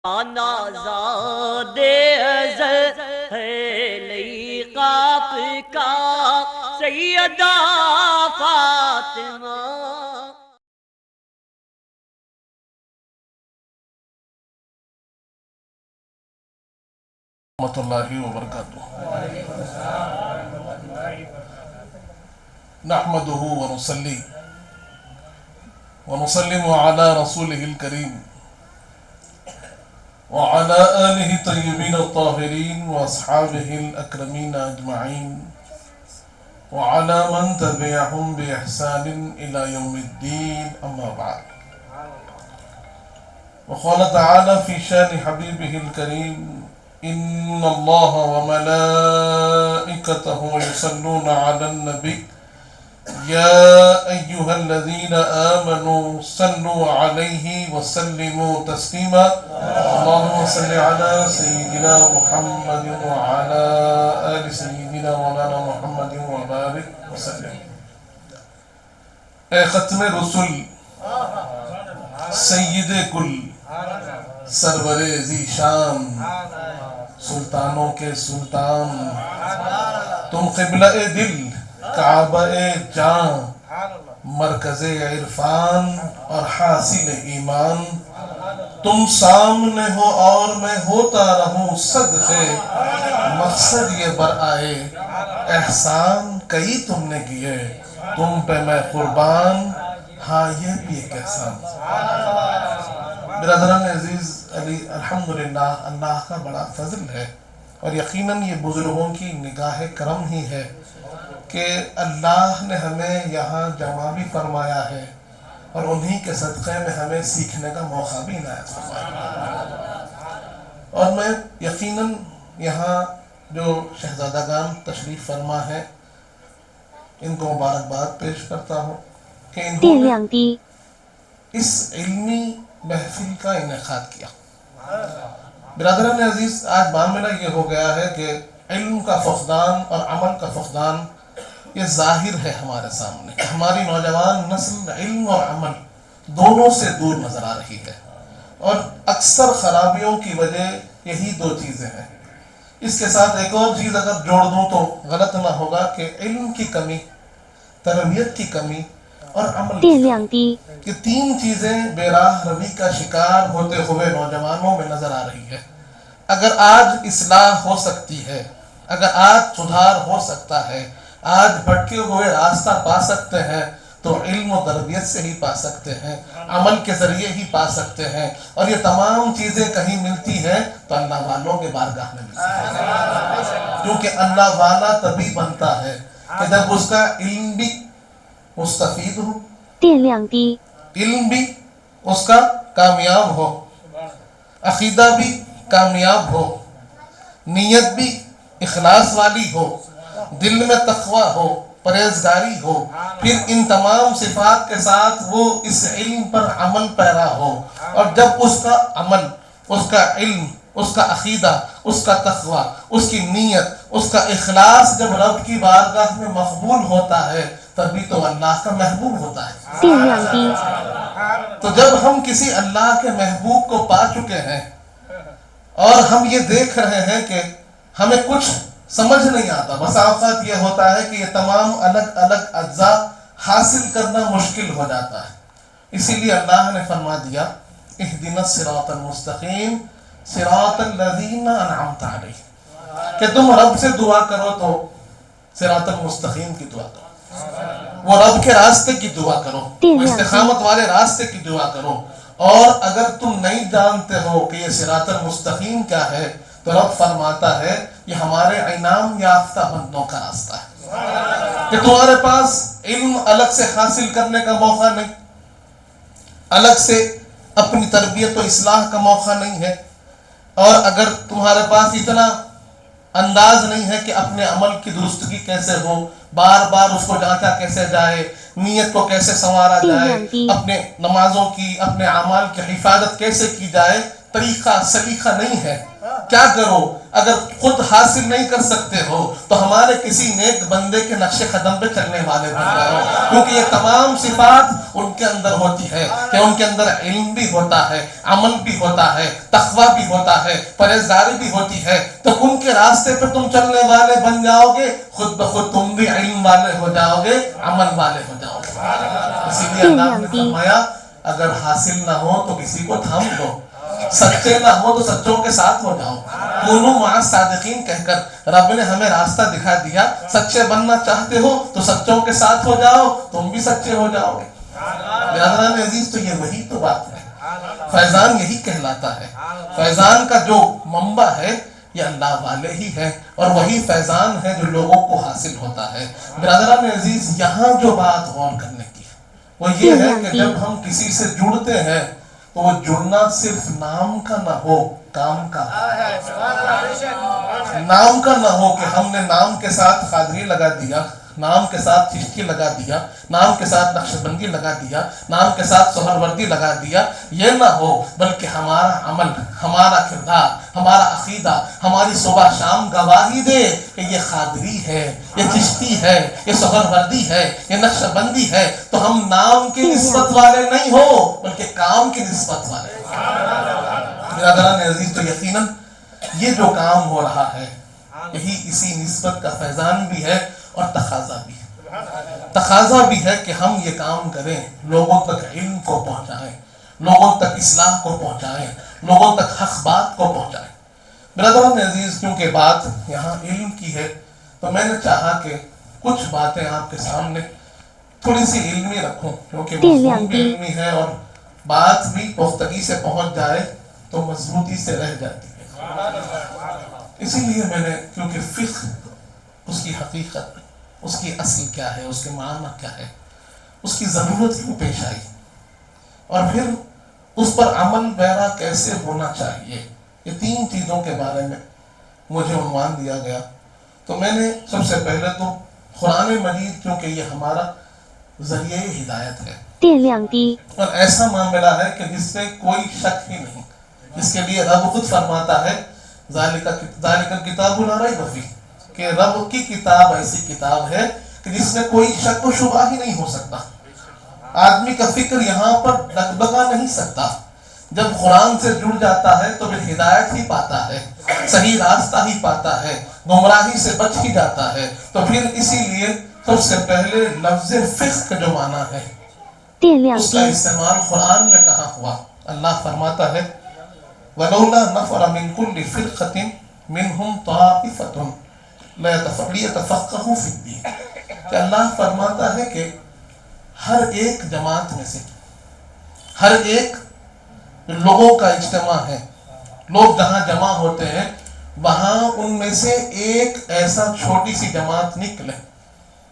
آزاد ازل ہے لیقاف کا سیدہ فاطمہ. رحمۃ اللہ وبرکاتہ. نحمده ونصلي ونسلم على رسوله الكريم وعلى آله الطيبين الطاهرين وأصحابه الأكرمين أجمعين وعلى من تبعهم بإحسان إلى يوم الدين. أما بعد. وقال تعالى في شان حبيبه الكريم: إن الله وملائكته يصلون على النبي يا أيها الذين آمنوا صلوا عليه وسلموا تسليما. اللهم صل على سيدنا محمد وعلى آل سيدنا مولانا محمد وبارك وسلم. اے ختم رسول، سید کل، سرور ذی شان، سلطانوں کے سلطان، تم قبلہ دل، کعبہ جاں، مرکز عرفان اور حاصل ایمان. تم سامنے ہو اور میں ہوتا رہوں صدقے، مقصد یہ برآئے احسان کئی تم نے کیے، تم پہ میں قربان، ہاں یہ بھی ایک احسان. برادران عزیز، الحمدللہ اللہ کا بڑا فضل ہے، اور یقیناً یہ بزرگوں کی نگاہ کرم ہی ہے کہ اللہ نے ہمیں یہاں جمع بھی فرمایا ہے اور انہی کے صدقے میں ہمیں سیکھنے کا موقع بھی عنایت فرمایا. اور میں یقیناً یہاں جو شہزادگان تشریف فرما ہے ان کو مبارکباد پیش کرتا ہوں کہ انہوں نے اس علمی محفل کا انعقاد کیا. برادران عزیز، آج معاملہ یہ ہو گیا ہے کہ علم کا فقدان اور عمل کا فقدان یہ ظاہر ہے ہمارے سامنے. ہماری نوجوان نسل علم اور عمل دونوں سے دور نظر آ رہی ہے، اور اکثر خرابیوں کی وجہ یہی دو چیزیں ہیں. اس کے ساتھ ایک اور چیز اگر جوڑ دوں تو غلط نہ ہوگا کہ علم کی کمی، تربیت کی کمی اور عمل کی کمی، یہ تین چیزیں بے راہ روی کا شکار ہوتے ہوئے نوجوانوں میں نظر آ رہی ہے. اگر آج اصلاح ہو سکتی ہے، اگر آج سدھار ہو سکتا ہے، آج بھٹکے ہوئے راستہ پا سکتے ہیں تو علم و تربیت سے ہی پا سکتے ہیں، عمل کے ذریعے ہی پا سکتے ہیں. اور یہ تمام چیزیں کہیں ملتی ہیں تو اللہ والوں کے بارگاہ میں ملتی ہیں، کیونکہ اللہ والا تبھی بنتا ہے کہ جب اس کا علم بھی مستفید ہو، علم بھی اس کا کامیاب ہو، عقیدہ بھی کامیاب ہو، نیت بھی اخلاص والی ہو، دل میں تقوی ہو، پرہیزگاری ہو، پھر ان تمام صفات کے ساتھ وہ اس علم پر عمل پیرا ہو. اور جب اس کا عمل، اس کا علم، اس کا عقیدہ، اس کا تقوی، اس کی نیت، اس کا اخلاص جب رب کی بارگاہ میں مقبول ہوتا ہے تبھی تو اللہ کا محبوب ہوتا ہے. تو جب ہم کسی اللہ کے محبوب کو پا چکے ہیں اور ہم یہ دیکھ رہے ہیں کہ ہمیں کچھ سمجھ نہیں آتا، بس اوقات یہ ہوتا ہے کہ یہ تمام الگ الگ اجزاء حاصل کرنا مشکل ہو جاتا ہے. اسی لیے اللہ نے فرما دیا: اہدنا الصراط المستقیم صراط الذین انعمت علیہم، کہ تم رب سے دعا کرو تو صراط المستقیم کی دعا کرو، وہ رب کے راستے کی دعا کرو، وہ استقامت والے راستے کی دعا کرو. اور اگر تم نہیں جانتے ہو کہ یہ صراط المستقیم کیا ہے تو رب فرماتا ہے یہ ہمارے انعام یافتہ بندوں کا راستہ ہے، کہ تمہارے پاس علم الگ سے حاصل کرنے کا موقع نہیں، الگ سے اپنی تربیت و اصلاح کا موقع نہیں ہے، اور اگر تمہارے پاس اتنا انداز نہیں ہے کہ اپنے عمل کی درستگی کیسے ہو، بار بار اس کو جانچا کیسے جائے، نیت کو کیسے سنوارا جائے، اپنے نمازوں کی، اپنے اعمال کی حفاظت کیسے کی جائے، طریقہ سلیقہ نہیں ہے، کیا کرو؟ اگر خود حاصل نہیں کر سکتے ہو تو ہمارے کسی نیک بندے کے نقش قدم پہ چلنے والے بن جاؤ، کیونکہ یہ تمام صفات ان کے اندر ہوتی ہے کہ ان کے اندر علم بھی ہوتا ہے، عمل بھی ہوتا ہے، تقوی بھی ہوتا ہے، پرہیزگاری بھی ہوتی ہے۔ تو ان کے راستے پہ تم چلنے والے بن جاؤ گے، خود بخود تم بھی علم والے ہو جاؤ گے، عمل والے ہو جاؤ گے۔ اسی لیے اللہ نے فرمایا اگر حاصل نہ ہو تو کسی کو تھام دو، سچے نہ ہو تو سچوں کے ساتھ ہو جاؤ، کونوا مع الصادقین کہہ کر رب نے ہمیں راستہ دکھا دیا۔ سچے بننا چاہتے ہو تو سچوں کے ساتھ ہو جاؤ، تم بھی سچے ہو جاؤ گے۔ برادران عزیز، تو یہ وہی تو بات ہے، فیضان یہی کہلاتا ہے۔ فیضان کا جو منبع ہے یہ اللہ والے ہی ہے، اور وہی فیضان ہے جو لوگوں کو حاصل ہوتا ہے۔ برادران عزیز، یہاں جو بات غور کرنے کی ہے وہ یہ ہے کہ جب ہم کسی سے جڑتے ہیں تو وہ جڑنا صرف نام کا نہ ہو، کام کا، نام کا نہ ہو کہ ہم نے نام کے ساتھ قادری لگا دیا، نام کے ساتھ چشتی لگا دیا، نام کے ساتھ نقش بندی لگا دیا، نام کے ساتھ سہروردی لگا دیا، یہ نہ ہو، بلکہ ہمارا عمل، ہمارا کردار، ہمارا عقیدہ ہماری صبح شام گواہی دے کہ یہ قادری ہے، یہ چشتی ہے، یہ سہروردی ہے، یہ نقش بندی ہے۔ تو ہم نام کی نسبت والے نہیں ہو بلکہ کام کی نسبت والے۔ برادران عزیز، تو یقیناً یہ جو کام ہو رہا ہے یہی اسی نسبت کا فیضان بھی ہے اور تقاضا بھی ہے۔ تقاضا بھی ہے کہ ہم یہ کام کریں، لوگوں تک علم کو پہنچائیں، لوگوں تک اصلاح کو پہنچائیں، لوگوں تک حق بات کو پہنچائیں۔ برادران عزیز، کیونکہ بات یہاں علم کی ہے تو میں نے چاہا کہ کچھ باتیں آپ کے سامنے تھوڑی سی علمی رکھوں، کیونکہ مضمون بھی علمی ہے اور بات بھی پختگی سے پہنچ جائے تو مضبوطی سے رہ جاتی ہے۔ اسی لیے میں نے، کیونکہ فقہ اس کی حقیقت، اس کی اصل کیا ہے، اس کے معنی کیا ہے، اس کی ضرورت کیوں پیش آئی، اور پھر اس پر عمل پیرا کیسے ہونا چاہیے، یہ تین چیزوں کے بارے میں مجھے عنوان دیا گیا۔ تو میں نے سب سے پہلے تو قرآن مجید، کیونکہ یہ ہمارا ذریعہ ہدایت ہے اور ایسا معاملہ ہے کہ جس میں کوئی شک ہی نہیں، جس کے لیے رب خود فرماتا ہے ذالک الکتاب لا ریب فیہ، کہ رب کی کتاب ایسی کتاب ہے کہ جس میں کوئی شک و شبہ ہی نہیں ہو سکتا، آدمی کا فکر یہاں پر ڈگمگا نہیں سکتا۔ جب قرآن سے جڑ جاتا ہے تو پھر ہدایت ہی پاتا ہے، صحیح راستہ ہی پاتا ہے، گمراہی سے بچ ہی جاتا ہے۔ تو پھر اسی لیے سب سے پہلے لفظ فقہ کا جو معنی ہے اس کا استعمال قرآن میں کہاں ہوا؟ اللہ فرماتا ہے وَلَوْلَا نَفَرَ مِن كُلِّ فِرْقَةٍ مِّنْهُمْ طَائِفَةٌ لِيَتَفَقَّهُوا فِي الدِّينِ، کہ اللہ فرماتا ہے کہ ہر ایک جماعت میں سے، ہر ایک لوگوں کا اجتماع ہے، لوگ جہاں جمع ہوتے ہیں وہاں ان میں سے ایک ایسا چھوٹی سی جماعت نکلے،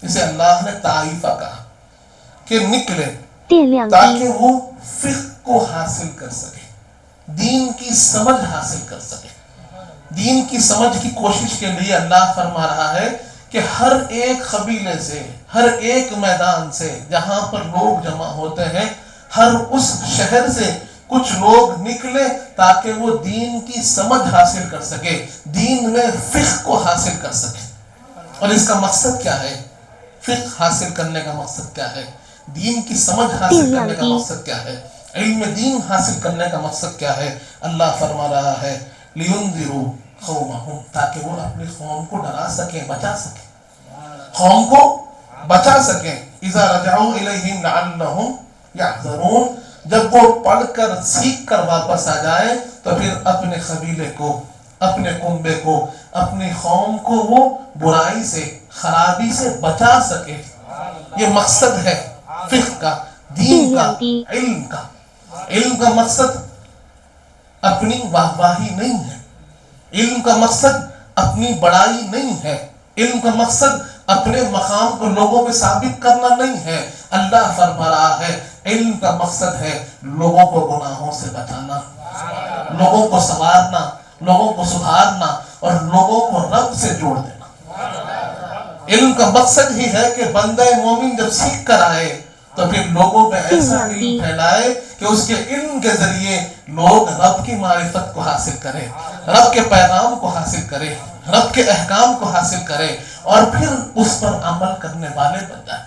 جسے اللہ نے طائفہ کہا، کہ نکلے تاکہ وہ فقہ کو حاصل کر سکے، دین کی سمجھ حاصل کر سکے۔ دین کی سمجھ کی کوشش کے لیے اللہ فرما رہا ہے کہ ہر ایک قبیلے سے، ہر ایک میدان سے جہاں پر لوگ جمع ہوتے ہیں، ہر اس شہر سے کچھ لوگ نکلے تاکہ وہ دین کی سمجھ حاصل کر سکے، دین میں فقہ کو حاصل کر سکے۔ اور اس کا مقصد کیا ہے؟ فقہ حاصل کرنے کا مقصد کیا ہے؟ دین کی سمجھ حاصل کرنے کا مقصد کیا ہے؟ علم دین حاصل کرنے کا مقصد کیا ہے؟ اللہ فرما رہا ہے لِيُنذِرُوا قَوْمَهُمْ، تاکہ وہ اپنی قوم کو ڈرا سکیں، بچا سکیں، قوم کو بچا سکیں۔ اِذَا رَجَعُوا إِلَيْهِمْ لَعَلَّهُمْ يَحْذَرُونَ، جب وہ پڑھ کر سیکھ کر واپس آ جائے تو پھر اپنے قبیلے کو، اپنے کنبے کو، اپنی قوم کو وہ برائی سے، خرابی سے بچا سکے۔ یہ مقصد ہے فقہ کا، دین کا، علم کا۔ علم کا مقصد اپنی واہواہی نہیں ہے، علم کا مقصد اپنی بڑائی نہیں ہے، علم کا مقصد اپنے مقام کو لوگوں میں ثابت کرنا نہیں ہے۔ اللہ فرما رہا ہے علم کا مقصد ہے لوگوں کو گناہوں سے بچانا، لوگوں کو سنوارنا، لوگوں کو سدھارنا اور لوگوں کو رب سے جوڑ دینا۔ علم کا مقصد ہی ہے کہ بندہ مومن جب سیکھ کر آئے تو پھر لوگوں میں ایسا علم پھیلائے کہ اس کے علم کے ذریعے لوگ رب کی معرفت کو حاصل کریں، رب کے پیغام کو حاصل کریں، رب کے احکام کو حاصل کریں، اور پھر اس پر عمل کرنے والے بن جائیں۔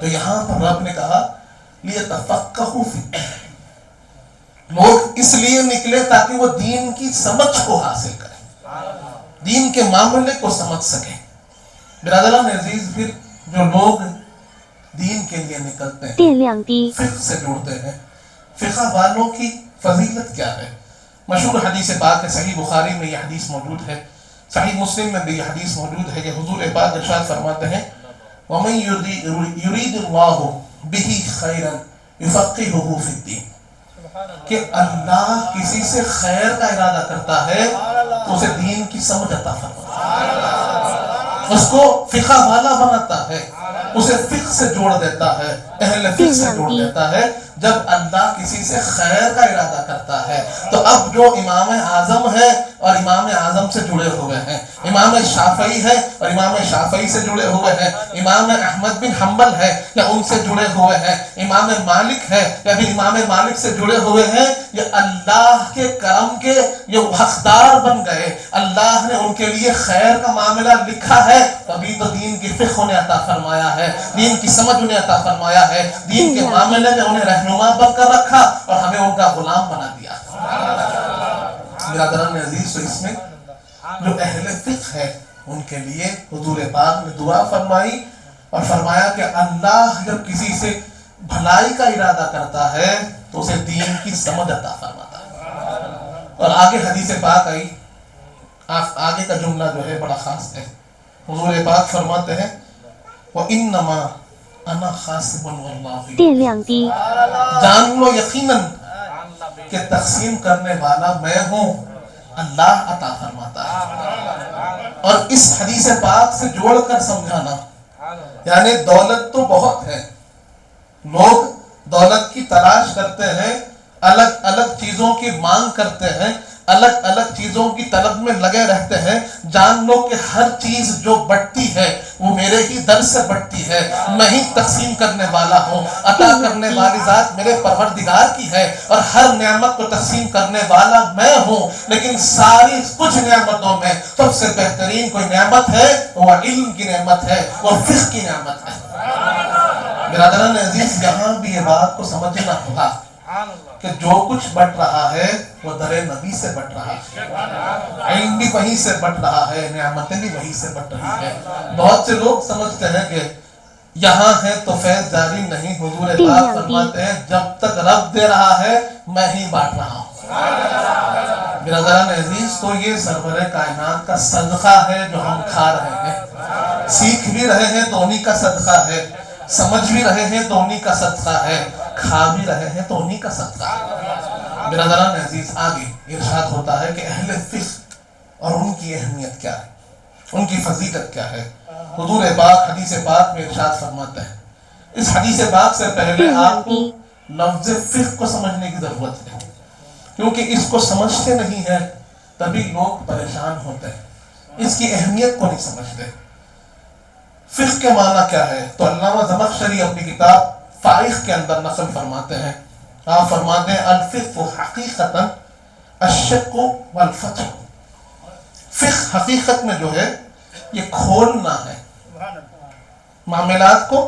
تو یہاں پر رب نے کہا لِيَتَفَقَّهُوا فِي الدِّينِ، لوگ اس لیے نکلے تاکہ وہ دین کی سمجھ کو حاصل کریں، دین کے معاملے کو سمجھ سکیں۔ برادران عزیز، پھر جو لوگ دین کے لیے نکلتے ہیں، فقہ سے جڑتے ہیں، فقہ والوں کی فضیلت کیا ہے؟ مشہور حدیث پاک ہے، صحیح بخاری میں یہ حدیث موجود ہے، صحیح مسلم میں بھی یہ حدیث موجود ہے کہ حضور پاک ارشاد فرماتے ہیں وَمَن يُرِيدُ اللَّهُ بِهِ خَيْرًا يُفَقِّهُهُ فِي الدِّينِ، کہ اللہ کسی سے خیر کا ارادہ کرتا ہے تو اسے دین کی سمجھ عطا فرماتا ہے، اس کو فقہ والا بناتا ہے، اسے فقہ سے جوڑ دیتا ہے، اہل فقہ سے جوڑ دیتا ہے۔ جب اللہ کسی سے خیر کا ارادہ کرتا ہے تو اب جو امام اعظم ہے اور امام اعظم سے جڑے ہوئے ہیں، امام شافعی ہے اور امام شافعی سے جڑے ہوئے ہیں، امام احمد بن حنبل ہے یا ان سے جڑے ہوئے ہیں، امام مالک ہے یا بھی امام مالک سے جڑے ہوئے ہیں، یہ اللہ کے کرم کے یہ حقدار بن گئے، اللہ نے ان کے لیے خیر کا معاملہ لکھا ہے، تبھی تو دین کی فقہ انہیں عطا فرمایا ہے، دین کی سمجھ انہیں عطا فرمایا ہے، دین کے معاملے میں انہیں رہنما بن کر رکھا اور ہمیں ان کا غلام بنا دیا۔ برادران عزیز، تو اس میں جو اہل فقہ ہے ان کے لیے حضور پاک نے دعا فرمائی اور فرمایا کہ اللہ جب کسی سے بھلائی کا ارادہ کرتا ہے تو اسے دین کی سمجھ عطا فرماتا ہے۔ اور آگے حدیث پاک آئی، آگے کا جملہ جو ہے بڑا خاص ہے، حضور پاک فرماتے ہیں وَإِنَّمَا أَنَا خَاسِبٌ وَاللَّهُ، جان لو یقیناً کہ تقسیم کرنے والا میں ہوں، اللہ عطا فرماتا ہے۔ اور اس حدیث پاک سے جوڑ کر سمجھانا، یعنی دولت تو بہت ہے، لوگ دولت کی تلاش کرتے ہیں، الگ الگ چیزوں کی مانگ کرتے ہیں، الگ الگ چیزوں کی طلب میں لگے رہتے ہیں، جان لو کہ ہر چیز جو بڑھتی ہے وہ میرے ہی در سے بڑھتی ہے، میں ہی تقسیم کرنے والا ہوں، عطا کرنے والی ذات میرے پروردگار کی ہے، اور ہر نعمت کو تقسیم کرنے والا میں ہوں۔ لیکن ساری کچھ نعمتوں میں سب سے بہترین کوئی نعمت ہے، وہ علم کی نعمت ہے، وہ فقہ کی نعمت ہے۔ برادران عزیز، یہاں بھی یہ بات کو سمجھنا ہوگا کہ جو کچھ بٹ رہا ہے وہ در نبی سے بٹ رہا ہے، علم بھی وہیں سے بٹ رہا ہے، نعمتیں بھی وہیں سے بٹ رہی ہے۔ بہت سے لوگ سمجھتے ہیں کہ یہاں ہے تو فیض جاری نہیں، حضور پاک فرماتے ہیں جب تک رب دے رہا ہے میں ہی بانٹ رہا ہوں۔ برادران عزیز، تو یہ سرور کائنات کا صدقہ ہے جو ہم کھا رہے ہیں، سیکھ بھی رہے ہیں تو انہی کا صدقہ ہے، سمجھ بھی رہے ہیں تو انہی کا صدقہ ہے، کھا بھی رہے ہیں تو انہی کا صدقہ ہے۔ برادران عزیز، آگے ارشاد ہوتا ہے کہ اہل فقہ اور ان کی اہمیت کیا ہے، ان کی فضیلت کیا ہے۔ حضور پاک حدیث پاک میں ارشاد فرماتے ہیں، اس حدیث پاک سے پہلے آپ کو لفظ فقہ کو سمجھنے کی ضرورت ہے، کیونکہ اس کو سمجھتے نہیں ہیں تبھی لوگ پریشان ہوتے ہیں، اس کی اہمیت کو نہیں سمجھتے۔ فقہ کے معنی کیا ہے؟ تو علامہ زمخشری اپنی کتاب فائق کے اندر نقل فرماتے ہیں، آپ فرماتے ہیں الفقہ حقیقتاً الشق والفتح، فقہ حقیقت میں جو ہے یہ کھولنا ہے، معاملات کو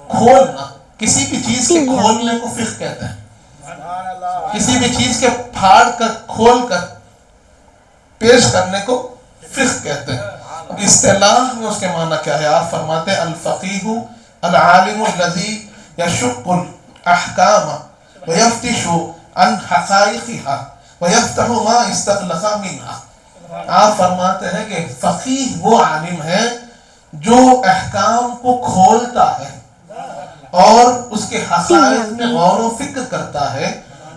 کھولنا، کسی بھی چیز کے کھولنے کو فقہ کہتے ہیں، کسی بھی چیز کے پھاڑ کر کھول کر پیش کرنے کو فقہ کہتے ہیں۔ اب اصطلاح میں اس کے معنی کیا ہے؟ آپ فرماتے ہیں الفقیہ العالم الذی یشق الاحکام ویفتش عن حقائقها ویفتح ما استغلق منها۔ آپ فرماتے ہیں کہ فقیہ وہ عالم ہے جو احکام کو کھولتا ہے اور اس کے حقائق میں غور و فکر کرتا ہے،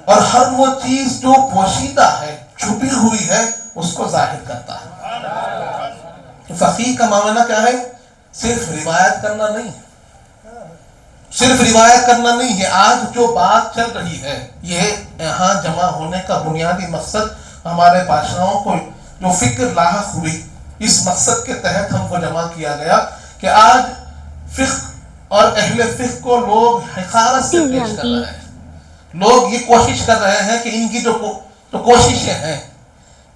اور ہر وہ چیز جو پوشیدہ ہے، چھپی ہوئی ہے، اس کو ظاہر کرتا ہے۔ فقیہ کا معنی کیا ہے؟ صرف روایت کرنا نہیں ہے، صرف روایت کرنا نہیں ہے۔ آج جو بات چل رہی ہے، یہ یہاں جمع ہونے کا بنیادی مقصد ہمارے بادشاہوں کو جو فکر لاحق ہوئی، اس مقصد کے تحت ہم کو جمع کیا گیا کہ آج فقہ اور اہل فقہ کو لوگ حقارت سے پیش کر رہے ہیں. لوگ یہ کوشش کر رہے ہیں کہ ان کی جو کوششیں ہیں،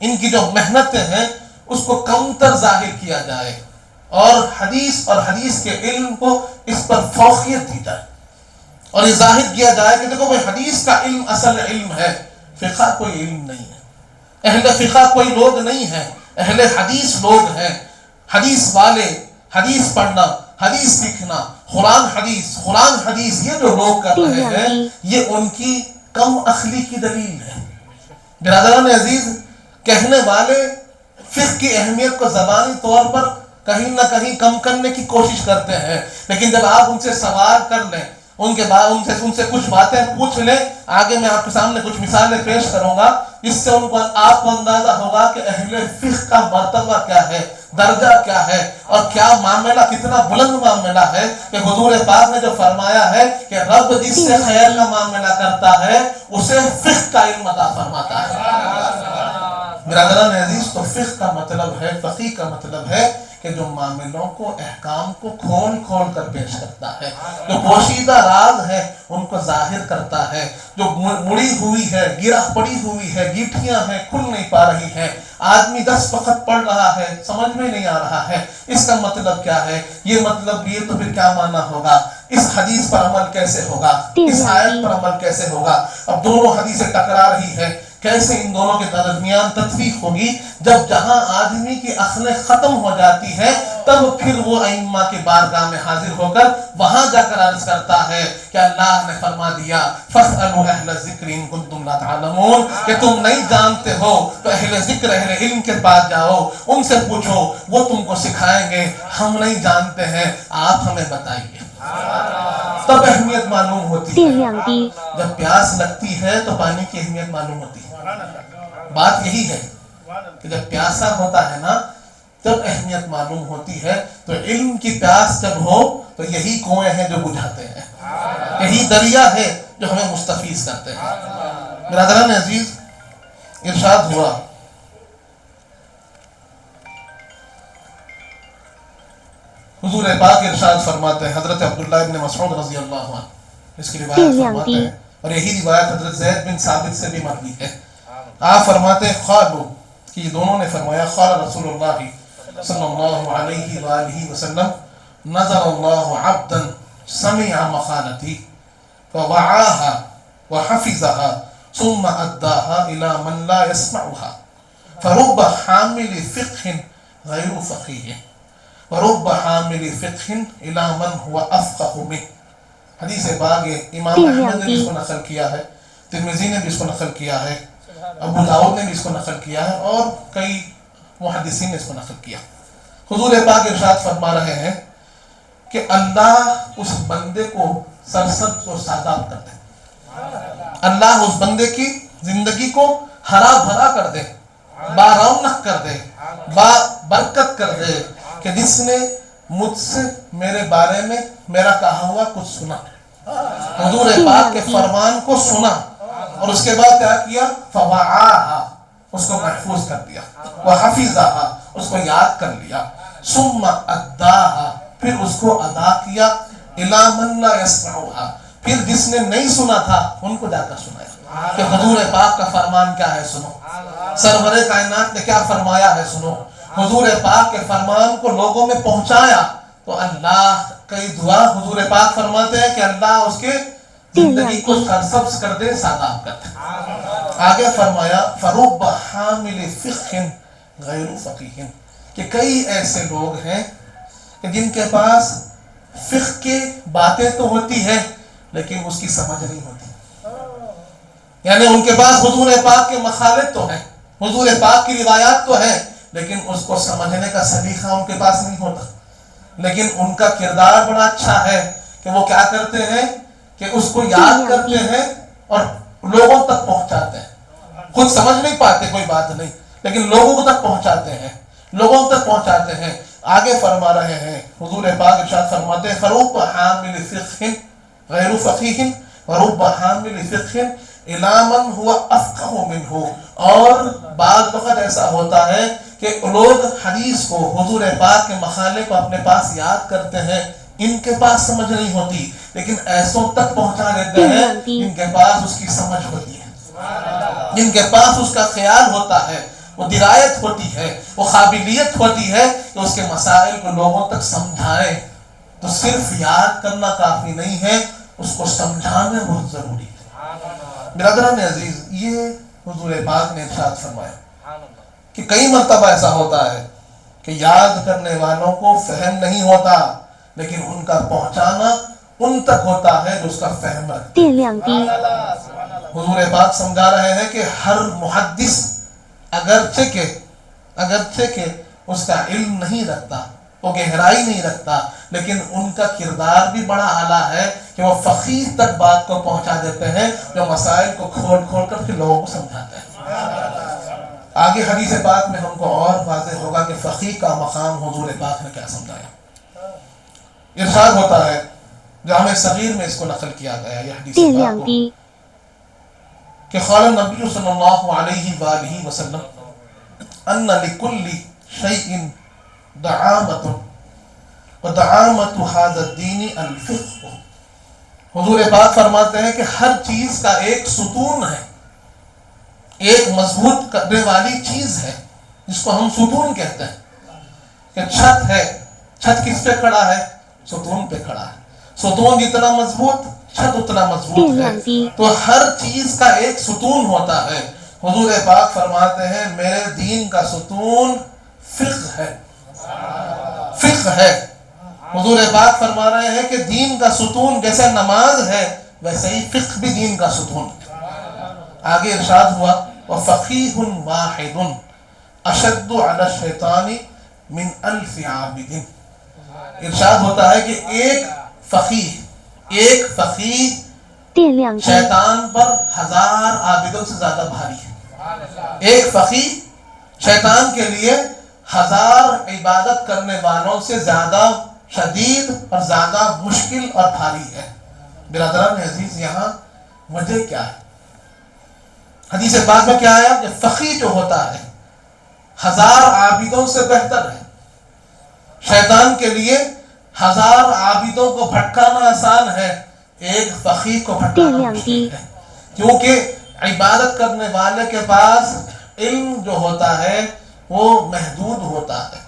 ان کی جو محنتیں ہیں، اس کو کمتر ظاہر کیا جائے اور حدیث کے علم کو اس پر فوقیت دی جائے اور یہ ظاہر کیا جائے کہ دیکھو بھئی حدیث کا علم اصل علم ہے، فقہ کوئی علم نہیں ہے، اہل فقہ کوئی لوگ نہیں ہیں، اہل حدیث لوگ ہیں. حدیث والے، حدیث پڑھنا، حدیث سیکھنا، قرآن حدیث یہ جو لوگ کر رہے ہیں یہ ان کی کم عقلی کی دلیل ہے. برادران عزیز، کہنے والے فقہ کی اہمیت کو زبانی طور پر کہیں نہ کہیں کم کرنے کی کوشش کرتے ہیں، لیکن جب آپ ان سے سوال کر لیں، ان سے کچھ باتیں پوچھ لیں، آگے میں آپ کے سامنے کچھ مثالیں پیش کروں گا، اس سے آپ کو اندازہ ہوگا کہ اہل فقہ کا مرتبہ کیا ہے، درجہ کیا ہے، اور کیا معاملہ، کتنا بلند معاملہ ہے کہ حضور پاک نے جو فرمایا ہے کہ رب جس سے خیر کا معاملہ کرتا ہے اسے فقہ کا علم عطا فرماتا ہے. برادران عزیز، تو فقہ کا مطلب ہے، فقیہ کا مطلب ہے کہ جو معاملوں کو، احکام کو کھول کھول کر پیش کرتا ہے، جو پوشیدہ راز ہے ان کو ظاہر کرتا ہے، جو مڑی ہوئی ہے، گرہ پڑی ہوئی ہے، گیٹھیاں ہیں، کھل نہیں پا رہی ہیں، آدمی 10 وقت پڑھ رہا ہے، سمجھ میں نہیں آ رہا ہے، اس کا مطلب کیا ہے، یہ مطلب یہ تو پھر کیا معنی ہوگا، اس حدیث پر عمل کیسے ہوگا، اس آیت پر عمل کیسے ہوگا. اب دونوں حدیثیں ٹکرا رہی ہے، کیسے ان دونوں کے درمیان تطبیق ہوگی؟ جب جہاں آدمی کی عقلیں ختم ہو جاتی ہے تب پھر وہ ائمہ کی بارگاہ میں حاضر ہو کر وہاں جا کر عرض کرتا ہے کہ اللہ نے فرما دیا فَاسْأَلُوا أَهْلَ الذِّكْرِ إِن كُنتُمْ لَا تَعْلَمُونَ، کہ تم نہیں جانتے ہو تو اہل ذکر، اہل علم کے پاس جاؤ، ان سے پوچھو، وہ تم کو سکھائیں گے. ہم نہیں جانتے ہیں، آپ ہمیں بتائیے. تب اہمیت معلوم ہوتی ہے. جب پیاس لگتی ہے تو پانی کی اہمیت معلوم ہوتی ہے. بات یہی ہے کہ جب پیاسا ہوتا ہے نا تب اہمیت معلوم ہوتی ہے. تو علم کی پیاس جب ہو تو یہی کنویں ہیں جو بجھاتے ہیں، یہی دریا ہے جو ہمیں مستفیض کرتے ہیں. برادران عزیز، ارشاد ہوا حضور پاک ارشاد فرماتے ہیں، حضرت عبداللہ ابن مسعود رضی اللہ عنہ اس کی روایت فرماتے ہیں، اور یہی روایت حضرت زید بن ثابت سے بھی مروی ہے. آپ فرماتے ہیں قالوا، کہ یہ دونوں نے فرمایا، قال رسول اللہ صلی اللہ علیہ وآلہ وسلم نظر اللہ عبدا سمع مقالتی فوعاها وحفظها ثم اداها الى من لا يسمعها فرب حامل فقه غیر فقیہ ورب حامل فقه الى من هو افقه منه. حدیث باغ امام احمد نے بھی اس کو نقل کیا ہے، ترمذی نے بھی اس کو نقل کیا ہے، ابو داؤد نے بھی اس کو نقل کیا ہے، اور کئی محدثین نے اس کو نقل کیا. حضور پاک ارشاد فرما رہے ہیں کہ اللہ اس بندے کو سرسبز و شاداب کر دے، اللہ اس بندے کی زندگی کو ہرا بھرا کر دے، بارونق کر دے، برکت کر دے، کہ جس نے مجھ سے میرے بارے میں میرا کہا ہوا کچھ سنا، حضور پاک کے فرمان کو سنا، اور اس کے بعد کیا کیا، فوعاها، اس کو محفوظ کر دیا، وحفظها، اس کو یاد کر لیا، ثم اداها، پھر اس کو ادا کیا، الی من لا یسمعها، پھر جس نے نہیں سنا تھا ان کو جا کر سنایا کہ حضور پاک کا فرمان کیا ہے سنو، سرور کائنات نے کیا فرمایا ہے سنو. حضور پاک کے فرمان کو لوگوں میں پہنچایا تو اللہ کئی دعا حضور پاک فرماتے ہیں کہ اللہ اس کے زندگی کو سرسبز کر دے، شاداب کر دے. آگے فرمایا فرب حامل فقہ غیر فقیہ، کہ کئی ایسے لوگ ہیں کہ جن کے پاس فقہ کی باتیں تو ہوتی ہے لیکن اس کی سمجھ نہیں ہوتی. یعنی ان کے پاس حضور پاک کے مخالف تو ہیں، حضور پاک کی روایات تو ہیں، لیکن اس کو سمجھنے کا سلیقہ ان کے پاس نہیں ہوتا. لیکن ان کا کردار بڑا اچھا ہے کہ وہ کیا کرتے ہیں کہ اس کو یاد کرتے ہیں اور لوگوں تک پہنچاتے ہیں. خود سمجھ نہیں پاتے کوئی بات نہیں، لیکن لوگوں تک پہنچاتے ہیں، لوگوں تک پہنچاتے ہیں. آگے فرما رہے ہیں حضور پاک ارشاد فرماتے ہیں فرب حامل فقہ غیر فقیہ ورب حامل فقہ الی من هو افقہ منہ. اور بعض وقت ایسا ہوتا ہے کہ لوگ حدیث کو، حضور پاک کے مخالف کو اپنے پاس یاد کرتے ہیں، ان کے پاس سمجھ نہیں ہوتی، لیکن ایسوں تک پہنچا دیتے ہیں جن کے پاس اس کی سمجھ ہوتی ہے، جن کے پاس اس کا خیال ہوتا ہے، وہ درایت ہوتی ہے، وہ قابلیت ہوتی ہے کہ اس کے مسائل کو لوگوں تک سمجھائیں۔ تو صرف یاد کرنا کافی نہیں ہے، اس کو سمجھانا بہت ضروری ہے۔ برادران عزیز، یہ حضور پاک نے ارشاد فرمایا کہ کئی مرتبہ ایسا ہوتا ہے کہ یاد کرنے والوں کو فہم نہیں ہوتا، لیکن ان کا پہنچانا ان تک ہوتا ہے جو اس کا فہم رکھتے ہیں۔ حضور پاک سمجھا رہے ہیں کہ ہر محدث اگرچہ کہ اس کا علم نہیں رکھتا، وہ گہرائی نہیں رکھتا، لیکن ان کا کردار بھی بڑا اعلیٰ ہے کہ وہ فقیہ تک بات کو پہنچا دیتے ہیں، جو مسائل کو کھول کھول کر کے لوگوں کو سمجھاتے ہیں۔ آگے حدیث پاک میں ہم کو اور واضح ہوگا کہ فقیہ کا مقام حضور پاک نے کیا سمجھایا۔ ارشاد ہوتا ہے، جامع صغیر میں اس کو نقل کیا گیا یہ حدیث پاک کو، کہ قال نبی صلی اللہ علیہ وآلہ وسلم ان لکل شیء دعامت ودعامت هذا الدین الفقہ۔ حضور پاک فرماتے ہیں کہ ہر چیز کا ایک ستون ہے، ایک مضبوط کرنے والی چیز ہے جس کو ہم ستون کہتے ہیں۔ کہ چھت ہے، چھت کس پہ کھڑا ہے؟ ستون پہ کھڑا ہے۔ ستون جتنا مضبوط، چھت اتنا مضبوط ہے۔ تو ہر چیز کا ایک ستون ہوتا ہے۔ حضور پاک فرماتے ہیں میرے دین کا ستون فقہ ہے، فقہ ہے۔ حضور پاک فرما رہے ہیں کہ دین کا ستون جیسے نماز ہے، ویسے ہی فقہ بھی دین کا ستون ہے۔ آگے ارشاد ہوا وَفَقِيهٌ وَاحِدٌ أَشَدُّ عَلَى الشَّيْطَانِ مِنْ أَلْفِ عَابِدٍ۔ ارشاد ہوتا ہے کہ ایک فقیہ شیطان پر 1000 عابدوں سے زیادہ بھاری ہے۔ ایک فقیہ شیطان کے لیے 1000 عبادت کرنے والوں سے زیادہ شدید اور زیادہ مشکل اور بھاری ہے۔ برادران عزیز، یہاں وجہ کیا ہے؟ حدیث پاک میں کیا آیا کہ فقیہ جو ہوتا ہے 1000 عابدوں سے بہتر ہے۔ شیطان کے لیے 1000 عابدوں کو بھٹکانا آسان ہے، ایک فقیہ کو بھٹکانا مشکل ہے، کیونکہ عبادت کرنے والے کے پاس علم جو ہوتا ہے وہ محدود ہوتا ہے۔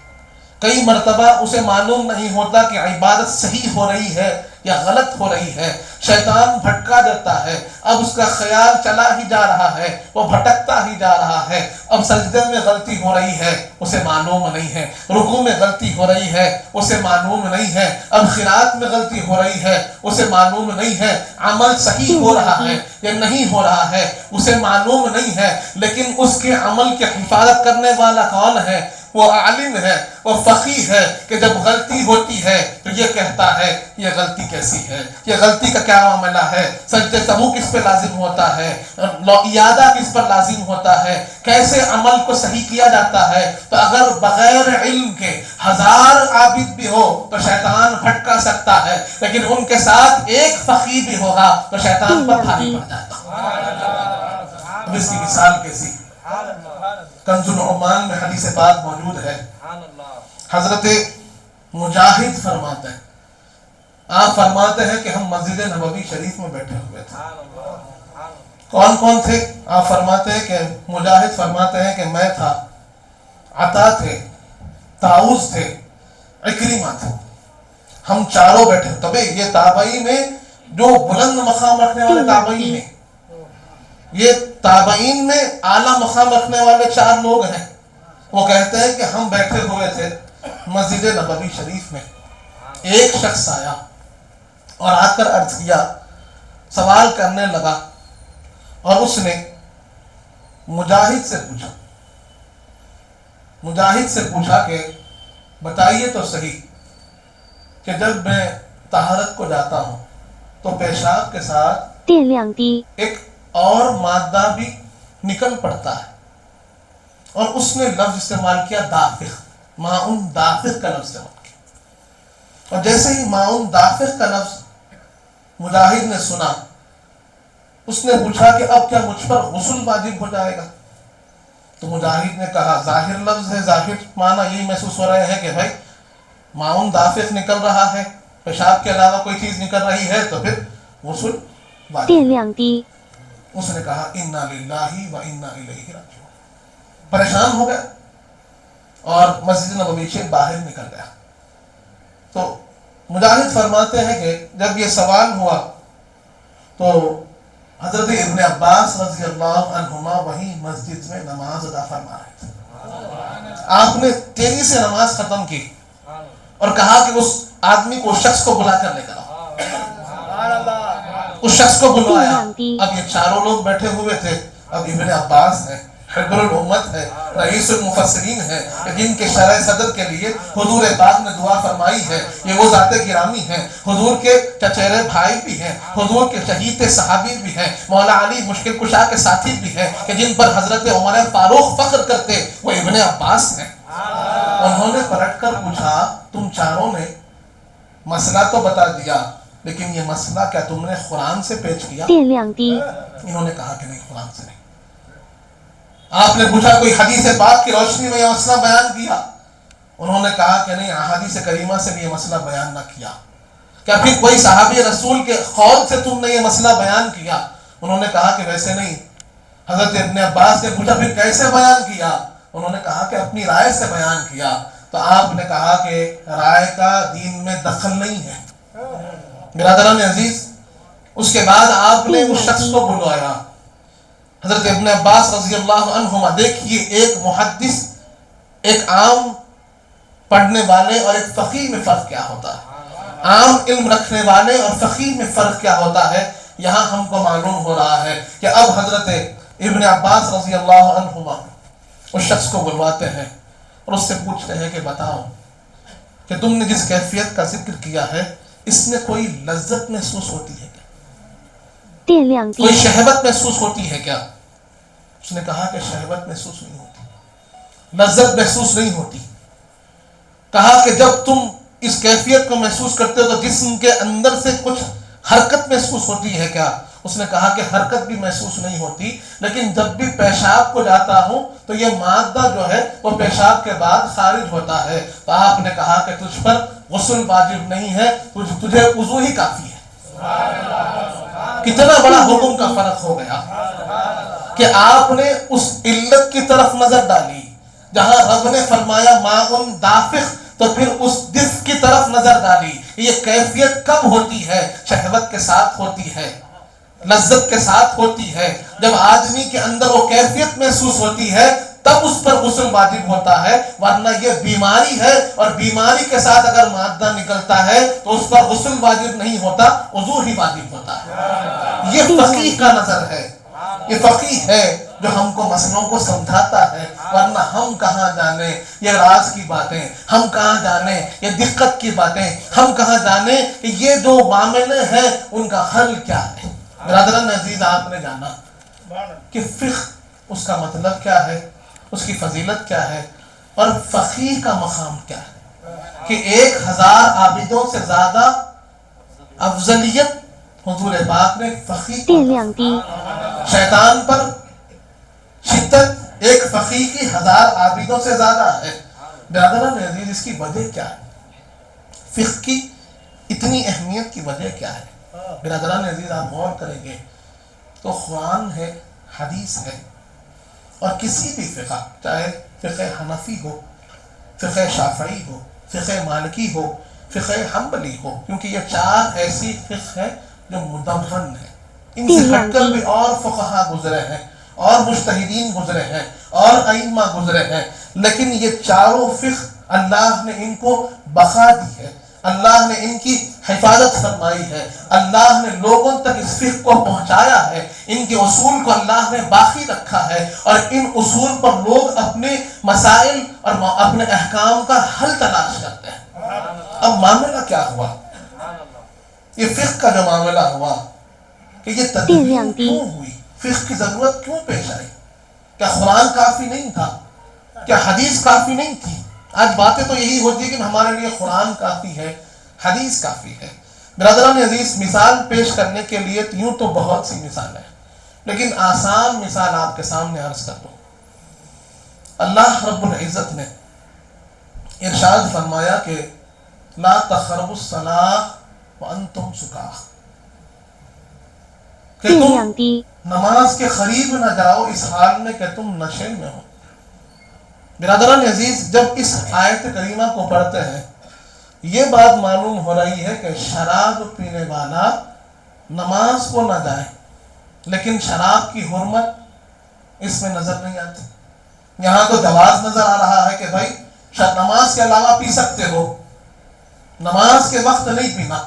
کئی مرتبہ اسے معلوم نہیں ہوتا کہ عبادت صحیح ہو رہی ہے یا غلط ہو رہی ہے، شیطان بھٹکا دیتا ہے، اب اس کا خیال چلا ہی جا رہا ہے، وہ بھٹکتا ہی جا رہا ہے، اب سجدے میں غلطی ہو رہی ہے اسے معلوم نہیں ہے، رکوع میں غلطی ہو رہی ہے اسے معلوم نہیں ہے، اب قرات میں غلطی ہو رہی ہے اسے معلوم نہیں ہے، عمل صحیح ہو رہا ہے یا نہیں ہو رہا ہے اسے معلوم نہیں ہے، لیکن اس کے عمل کی حفاظت کرنے والا کون ہے؟ وہ عالم ہے، وہ فقیہ ہے، کہ جب غلطی ہوتی ہے تو یہ کہتا ہے یہ غلطی کیسی ہے، یہ غلطی کا کیا معاملہ ہے، سجدہ سہو کس پہ لازم ہوتا ہے، اعادہ کس پر لازم ہوتا ہے، کیسے عمل کو صحیح کیا جاتا ہے۔ تو اگر بغیر علم کے 1000 عابد بھی ہو تو شیطان بھٹکا سکتا ہے، لیکن ان کے ساتھ ایک فقیہ بھی ہوگا تو شیطان پر بھاری پڑ جاتا۔ اب اس کی مثال کیسی؟ کنز العمان میں حدیث پاک موجود ہے، حضرت مجاہد فرماتے ہیں، آپ فرماتے ہیں کہ ہم مسجد نبوی شریف میں بیٹھے ہوئے تھے۔ کون کون تھے؟ آپ فرماتے ہیں کہ مجاہد فرماتے ہیں کہ میں تھا، عطا تھے، طاؤس تھے، عکرمہ تھے، ہم چاروں بیٹھے۔ تبھی یہ تابعی میں جو بلند مقام رکھنے والے تابعین ہیں، یہ تابعین میں اعلیٰ مقام رکھنے والے 4 لوگ ہیں۔ وہ کہتے ہیں کہ ہم بیٹھے ہوئے تھے مسجد نبوی شریف میں، ایک شخص آیا اور آ کر عرض کیا، سوال کرنے لگا، اور اس نے مجاہد سے پوچھا کہ بتائیے تو صحیح کہ جب میں طہارت کو جاتا ہوں تو پیشاب کے ساتھ ایک اور مادہ بھی نکل پڑتا ہے، اور اس نے لفظ استعمال کیا دافق، ماؤن دافق کا لفظ استعمال کیا، اور جیسے ہی ماؤن دافق کا لفظ مجاہد نے سنا، اس نے پوچھا کہ اب کیا مجھ پر غسل واجب ہو جائے گا؟ تو مجاہد نے کہا ظاہر لفظ ہے، ظاہر معنی یہی محسوس ہو رہے ہیں کہ بھائی ماؤن دافق نکل رہا ہے پیشاب کے علاوہ کوئی چیز نکل رہی ہے تو پھر غسل واجب۔ 电量低， اس نے کہا انا للہ و انا الیہ راجعون، پریشان ہو گیا اور مسجد نبوی سے باہر نکل گیا۔ تو مجاہد فرماتے ہیں کہ جب یہ سوال ہوا تو حضرت ابن عباس رضی اللہ عنہما وہی مسجد میں نماز ادا فرما رہے تھے۔ آپ نے تیزی سے نماز ختم کی اور کہا کہ اس آدمی کو، اس شخص کو بلا کر لے کر آؤ۔ اس شخص کو بلوایا۔ اب یہ چاروں لوگ بیٹھے ہوئے تھے۔ اب ابن عباس ہے، حبر الامت ہے، رئیس المفسرین ہے، جن کے شرح صدر کے لیے حضور پاک نے دعا فرمائی ہے، یہ وہ ذات گرامی ہیں، حضور کے چچیرے بھائی بھی ہیں، حضور کے شہید صحابی بھی ہیں، مولا علی مشکل کشا کے ساتھی بھی ہیں، کہ جن پر حضرت عمر فاروق فخر کرتے، وہ ابن عباس ہیں۔ انہوں نے پلٹ کر پوچھا تم چاروں نے مسئلہ تو بتا دیا، لیکن یہ مسئلہ کیا تم نے قرآن سے پیش کیا؟ 电量低， انہوں نے کہا کہ نہیں، قرآن سے نہیں۔ آپ نے پوچھا کوئی حدیث پاک کی روشنی میں یہ مسئلہ بیان کیا؟ انہوں نے کہا کہ نہیں، احادیث کریمہ سے بھی یہ مسئلہ بیان نہ کیا۔ کیا پھر کوئی صحابی رسول کے قول سے تم نے یہ مسئلہ بیان کیا؟ انہوں نے کہا کہ ویسے نہیں۔ حضرت ابن عباس نے پوچھا پھر کیسے بیان کیا؟ انہوں نے کہا کہ اپنی رائے سے بیان کیا۔ تو آپ نے کہا کہ رائے کا دین میں دخل نہیں ہے۔ برادران عزیز، اس کے بعد آپ نے اس شخص کو بلوایا، حضرت ابن عباس رضی اللہ عنہما۔ دیکھیے ایک محدث، ایک عام پڑھنے والے اور ایک فقیہ میں فرق کیا ہوتا ہے، عام علم رکھنے والے اور فقیہ میں فرق کیا ہوتا ہے، یہاں ہم کو معلوم ہو رہا ہے کہ اب حضرت ابن عباس رضی اللہ عنہما اس شخص کو بلواتے ہیں اور اس سے پوچھتے ہیں کہ بتاؤ کہ تم نے جس کیفیت کا ذکر کیا ہے اس میں کوئی لذت محسوس ہوتی ہے کیا؟ 电量低 کوئی， شہوت محسوس ہوتی ہے کیا؟ اس نے کہا کہ شہوت محسوس نہیں ہوتی، لذت محسوس نہیں ہوتی۔ کہا کہ جب تم اس کیفیت کو محسوس کرتے ہو تو جسم کے اندر سے کچھ حرکت محسوس ہوتی ہے کیا؟ اس نے کہا کہ حرکت بھی محسوس نہیں ہوتی، لیکن جب بھی پیشاب کو جاتا ہوں تو یہ مادہ جو ہے وہ پیشاب کے بعد خارج ہوتا ہے۔ تو آپ نے کہا کہ تجھ پر غسل واجب نہیں ہے، تجھے وضو ہی کافی ہے۔ کتنا بڑا حکم کا فرق ہو گیا کہ آپ نے اس علت کی طرف نظر ڈالی جہاں رب نے فرمایا ماء دافق، تو پھر اس دفق کی طرف نظر ڈالی۔ یہ کیفیت کب ہوتی ہے؟ شہوت کے ساتھ ہوتی ہے، لذت کے ساتھ ہوتی ہے۔ جب آدمی کے اندر وہ کیفیت محسوس ہوتی ہے تب اس پر غسل واجب ہوتا ہے، ورنہ یہ بیماری ہے اور بیماری کے ساتھ اگر مادہ نکلتا ہے تو اس پر غسل واجب نہیں ہوتا، وضو ہی واجب ہوتا ہے۔ یہ فقیہ کا نظر ہے، یہ فقیہ ہے جو ہم کو مسئلوں کو سمجھاتا ہے، ورنہ ہم کہاں جانے یہ راز کی باتیں، ہم کہاں جانے یہ دقت کی باتیں، ہم کہاں جانے کہ یہ جو معاملے ہیں ان کا حل کیا ہے۔ برادران عزیز، آپ نے جانا کہ فقہ اس کا مطلب کیا ہے، اس کی فضیلت کیا ہے، اور فقیہ کا مقام کیا ہے، کہ 1000 عابدوں سے زیادہ افضلیت حضور پاک نے فقیہ کو 电量低， شیطان پر شدت ایک فقیہ کی 1000 عابدوں سے زیادہ ہے۔ برادران عزیز، اس کی وجہ کیا ہے؟ فقہ کی اتنی اہمیت کی وجہ کیا ہے؟ برادران عزیز، آپ غور کریں گے تو قرآن ہے، حدیث ہے، اور کسی بھی فقہ، چاہے فقہ حنفی ہو، فقہ شافعی ہو، فقہ مالکی ہو، فقہ حنبلی ہو، کیونکہ یہ 4 ایسی فقہ ہیں جو مدون ہے، ان سے ہٹ کر بھی اور فقہا گزرے ہیں اور مجتہدین گزرے ہیں اور ائمہ گزرے ہیں، لیکن یہ چاروں فقہ اللہ نے ان کو بقا دی ہے، اللہ نے ان کی حفاظت فرمائی ہے، اللہ نے لوگوں تک اس فقہ کو پہنچایا ہے، ان کے اصول کو اللہ نے باقی رکھا ہے، اور ان اصول پر لوگ اپنے مسائل اور اپنے احکام کا حل تلاش کرتے ہیں۔ اب معاملہ کیا ہوا؟ یہ فقہ کا جو معاملہ ہوا کہ یہ تدوین کیوں ہوئی، فقہ کی ضرورت کیوں پیش آئی؟ کیا قرآن کافی نہیں تھا؟ کیا حدیث کافی نہیں تھی؟ آج باتیں تو یہی ہوتی ہے کہ ہمارے لیے قرآن کافی ہے، حدیث کافی ہے۔ برادران عزیز، مثال پیش کرنے کے لیے یوں تو بہت سی مثال ہے، لیکن آسان مثال آپ کے سامنے عرض کر دوں۔ اللہ رب العزت نے ارشاد فرمایا کہ لا تقربوا الصلاۃ وانتم سکارا، کہ 电 تم 量低， نماز کے قریب نہ جاؤ اس حال میں کہ تم نشے میں ہو۔ برادران عزیز، جب اس آیت کریمہ کو پڑھتے ہیں یہ بات معلوم ہو رہی ہے کہ شراب پینے والا نماز کو نہ جائے، لیکن شراب کی حرمت اس میں نظر نہیں آتی۔ یہاں تو جواز نظر آ رہا ہے کہ بھائی نماز کے علاوہ پی سکتے ہو، نماز کے وقت نہیں پینا،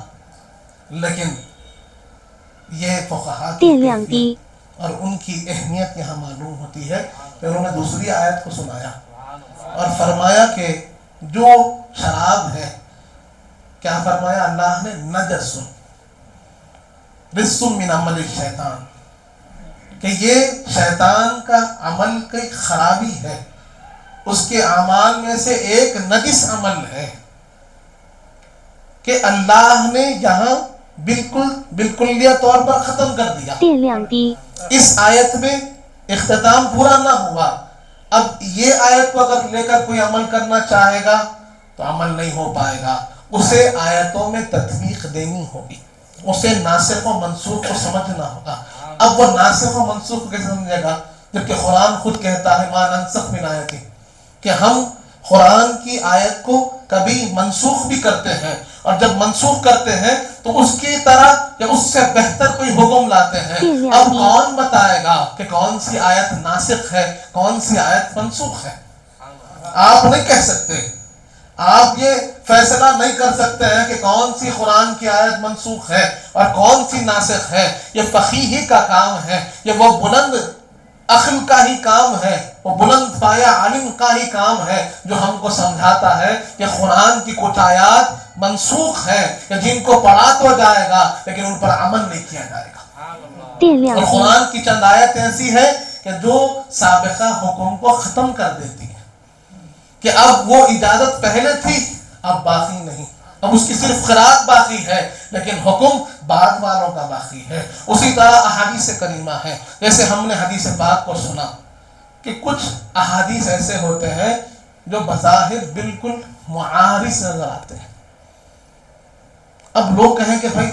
لیکن یہ فقہا کی 电量低， کیفیت اور ان کی اہمیت یہاں معلوم ہوتی ہے کہ انہوں نے دوسری آیت کو سنایا اور فرمایا کہ جو شراب ہے، کیا فرمایا اللہ نے؟ نجس رجس من عمل الشیطان، کہ یہ شیطان کا عمل کی خرابی ہے، اس کے اعمال میں سے ایک نجس عمل ہے کہ اللہ نے یہاں بالکلیہ طور پر ختم کر دیا۔ 电量低， اس آیت میں اختتام پورا نہ ہوا، اب یہ آیت کو اگر لے کر کوئی عمل کرنا چاہے گا تو عمل نہیں ہو پائے گا، اسے آیتوں میں تطبیق دینی ہوگی، اسے ناسخ و منسوخ کو سمجھنا ہوگا۔ اب وہ ناسخ و منسوخ کیسے سمجھے گا جبکہ قرآن خود کہتا ہے ما ننسخ من آیت، کہ ہم قرآن کی آیت کو کبھی منسوخ بھی کرتے ہیں، اور جب منسوخ کرتے ہیں تو اس کی طرح یا اس سے بہتر کوئی حکم لاتے ہیں۔ اب کون بتائے گا کہ کون سی آیت ناسخ ہے، کون سی آیت منسوخ ہے؟ آپ نہیں کہہ سکتے، آپ یہ فیصلہ نہیں کر سکتے ہیں کہ کون سی قرآن کی آیت منسوخ ہے اور کون سی ناسخ ہے۔ یہ فقیہ کا کام ہے، یہ وہ بلند عقل کا ہی کام ہے، وہ بلند پایا عالم کا ہی کام ہے جو ہم کو سمجھاتا ہے کہ قرآن کی کچھ آیات منسوخ ہیں کہ جن کو پڑھا تو جائے گا لیکن ان پر عمل نہیں کیا جائے گا، 电量 اور 低， قرآن کی چند آیت ایسی ہے کہ جو سابقہ حکم کو ختم کر دیتی ہے، کہ اب وہ اجازت پہلے تھی اب باقی نہیں، اب اس کی صرف قرات باقی ہے لیکن حکم بعد والوں کا باقی ہے۔ اسی طرح احادیث کریمہ ہے، جیسے ہم نے حدیث پاک کو سنا کہ کچھ احادیث ایسے ہوتے ہیں جو بظاہر بالکل معارض نظر آتے ہیں۔ اب لوگ کہیں کہ بھائی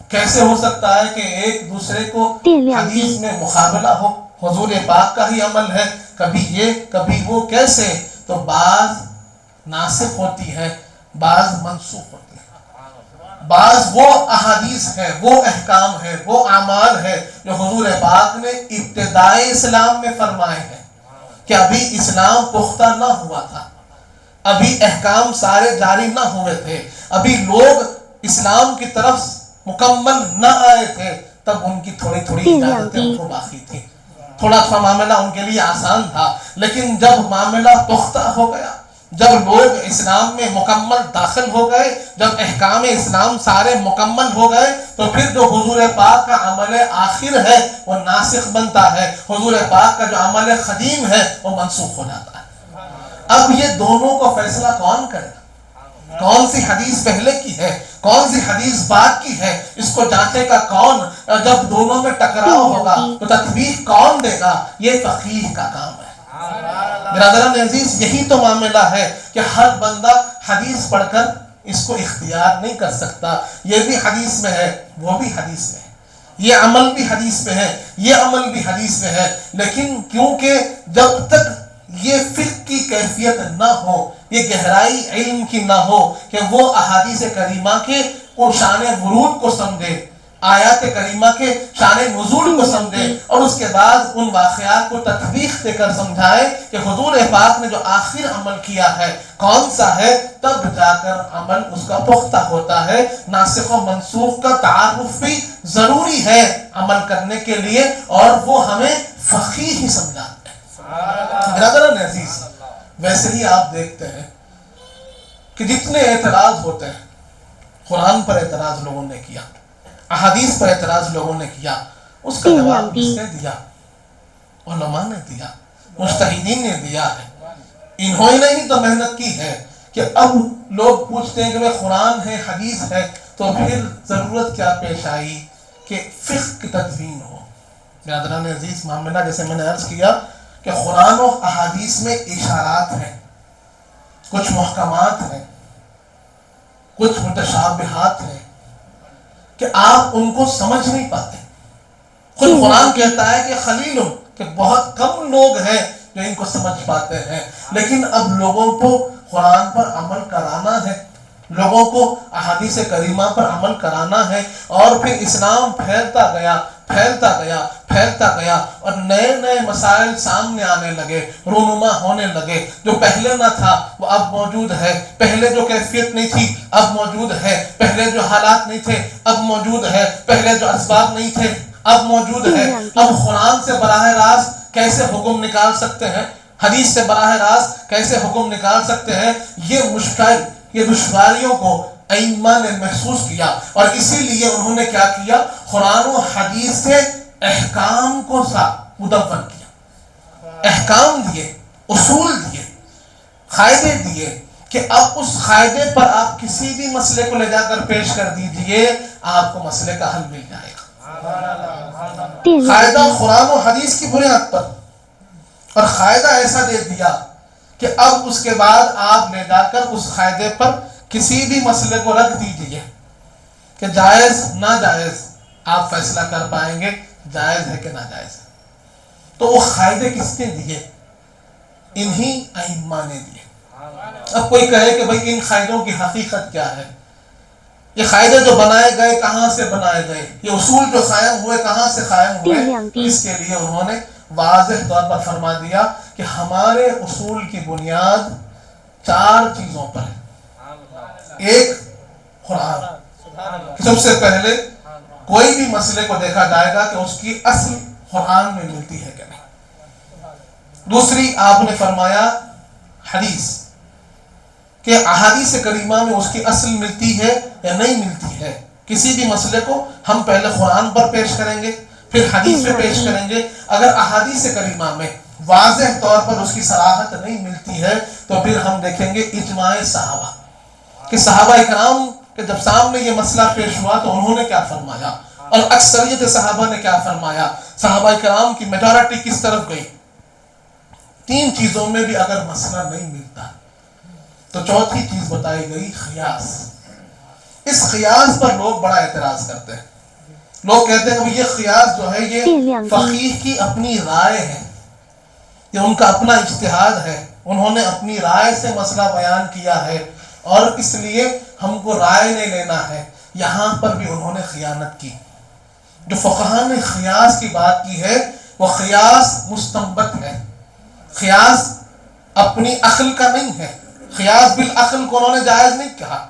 کیسے ہو سکتا ہے کہ ایک دوسرے کو حدیث میں مقابلہ ہو، حضور پاک کا ہی عمل ہے، کبھی یہ کبھی وہ، کیسے؟ تو بعض ناسخ ہوتی ہے، بعض منسوخ ہوتی ہے، بعض وہ احادیث ہیں، وہ احکام ہیں، وہ اعمال ہیں جو حضور پاک نے ابتدائے اسلام میں فرمائے ہیں کہ ابھی اسلام پختہ نہ ہوا تھا، ابھی احکام سارے جاری نہ ہوئے تھے، ابھی لوگ اسلام کی طرف مکمل نہ آئے تھے، تب ان کی تھوڑی تھوڑی اجازتیں ان کو باقی تھی، تھوڑا تھوڑا معاملہ ان کے لیے آسان تھا، لیکن جب معاملہ پختہ ہو گیا، جب لوگ اسلام میں مکمل داخل ہو گئے، جب احکام اسلام سارے مکمل ہو گئے، تو پھر جو حضور پاک کا عمل آخر ہے وہ ناسخ بنتا ہے، حضور پاک کا جو عمل قدیم ہے وہ منسوخ ہو جاتا ہے۔ اب یہ دونوں کو فیصلہ کون کرے گا؟ کون سی حدیث پہلے کی ہے، کون سی حدیث بعد کی ہے، اس کو جانچے کا کون؟ جب دونوں میں ٹکراؤ ہوگا تو تطبیق کون دے گا؟ یہ فقیہ کا کام ہے۔ برادران عزیز، یہی تو معاملہ ہے کہ ہر بندہ حدیث پڑھ کر اس کو اختیار نہیں کر سکتا، یہ بھی حدیث میں ہے، وہ بھی حدیث میں ہے، یہ عمل بھی حدیث میں ہے، یہ عمل بھی حدیث میں ہے، لیکن کیونکہ جب تک یہ فقہ کی کیفیت نہ ہو، یہ گہرائی علم کی نہ ہو کہ وہ احادیث کریمہ کے وہ شان ورود کو سمجھے، آیات کریمہ کے شان نزول کو سمجھے، اور اس کے بعد ان واقعات کو تطبیق دے کر سمجھائے کہ حضور پاک نے جو آخر عمل کیا ہے کون سا ہے، تب جا کر عمل اس کا پختہ ہوتا ہے۔ ناسخ و منسوخ کا تعارف بھی ضروری ہے عمل کرنے کے لیے، اور وہ ہمیں فقیہ ہی سمجھاتے ہیں۔ برادران عزیز، ویسے ہی آپ دیکھتے ہیں کہ جتنے اعتراض ہوتے ہیں، قرآن پر اعتراض لوگوں نے کیا، احادیث پر اعتراض لوگوں نے کیا، اس کا جواب کس نے دیا؟ علماء نے دیا، مجتہدین نے دیا ہے۔ انہوں نے ہی تو محنت کی ہے کہ اب لوگ پوچھتے ہیں کہ قرآن ہے، حدیث ہے، تو پھر ضرورت کیا پیش آئی کہ فقہ کی تدوین ہو۔ برادران عزیز، معاملہ جیسے میں نے عرض کیا کہ قرآن و احادیث میں اشارات ہیں، کچھ محکمات ہیں، کچھ متشابہات ہیں، کہ آپ ان کو سمجھ نہیں پاتے. خود قرآن کہتا ہے کہ خلیل، کہ بہت کم لوگ ہیں جو ان کو سمجھ پاتے ہیں. لیکن اب لوگوں کو قرآن پر عمل کرانا ہے، لوگوں کو احادیث کریمہ پر عمل کرانا ہے، اور پھر اسلام پھیلتا گیا پھیلتا گیا پھیلتا گیا، اور نئے نئے مسائل سامنے آنے لگے، رونما ہونے لگے. جو پہلے نہ تھا وہ اب موجود ہے، پہلے جو کیفیت نہیں تھی اب موجود ہے، پہلے جو حالات نہیں تھے اب موجود ہے، پہلے جو اسباب نہیں تھے اب موجود ہے. اب قرآن سے براہ راست کیسے حکم نکال سکتے ہیں، حدیث سے براہ راست کیسے حکم نکال سکتے ہیں، یہ دشواریوں کو ائمہ نے محسوس کیا، اور اسی لیے انہوں نے کیا کیا، قرآن و حدیث سے احکام کو مدون کیا، احکام دیے، اصول دیے، قاعدے دیے، کہ اب اس قاعدے پر آپ کسی بھی مسئلے کو لے جا کر پیش کر دیجئے، آپ کو مسئلے کا حل مل جائے گا. قاعدہ قرآن و حدیث کی بنیاد پر، اور قاعدہ ایسا دے دیا کہ اب اس کے بعد آپ لے جا کر اس قاعدے پر کسی بھی مسئلے کو رکھ دیجئے کہ جائز ناجائز، آپ فیصلہ کر پائیں گے جائز ہے کہ ناجائز ہے. تو وہ قاعدے کس نے دیے؟ انہی ائمہ نے دیے. اب کوئی کہے کہ بھئی ان قاعدوں کی حقیقت کیا ہے، یہ قاعدے جو بنائے گئے کہاں سے بنائے گئے، یہ اصول جو قائم ہوئے کہاں سے قائم ہوئے، اس کے لیے انہوں نے واضح طور پر فرما دیا کہ ہمارے اصول کی بنیاد 4 چیزوں پر ہے. ایک، قرآن. سب سے پہلے کوئی بھی مسئلے کو دیکھا جائے گا کہ اس کی اصل قرآن میں ملتی ہے کہ نہیں. دوسری، آپ نے فرمایا حدیث، کہ احادیث کریمہ میں اس کی اصل ملتی ہے یا نہیں ملتی ہے. کسی بھی مسئلے کو ہم پہلے قرآن پر پیش کریں گے، پھر حدیث پہ پیش کریں گے. اگر احادیث کریمہ میں واضح طور پر اس کی صراحت نہیں ملتی ہے تو پھر ہم دیکھیں گے اجماع صحابہ، کہ صحابہ اکرام کہ جب سامنے یہ مسئلہ پیش ہوا تو انہوں نے کیا فرمایا، اور اکثریت صحابہ نے کیا فرمایا، صحابہ اکرام کی میجارٹی کس طرف گئی. 3 چیزوں میں بھی اگر مسئلہ نہیں ملتا تو چوتھی چیز بتائی گئی قیاس. اس قیاس پر لوگ بڑا اعتراض کرتے ہیں. لوگ کہتے ہیں کہ یہ قیاس جو ہے یہ فقیہ کی اپنی رائے ہے، یہ ان کا اپنا اجتہاد ہے، انہوں نے اپنی رائے سے مسئلہ بیان کیا ہے، اور اس لیے ہم کو رائے نہیں لینا ہے. یہاں پر بھی انہوں نے خیانت کی. جو فقہاء نے قیاس کی بات کی ہے وہ قیاس مستنبط ہے، قیاس اپنی عقل کا نہیں ہے. قیاس بالعقل کو انہوں نے جائز نہیں کہا،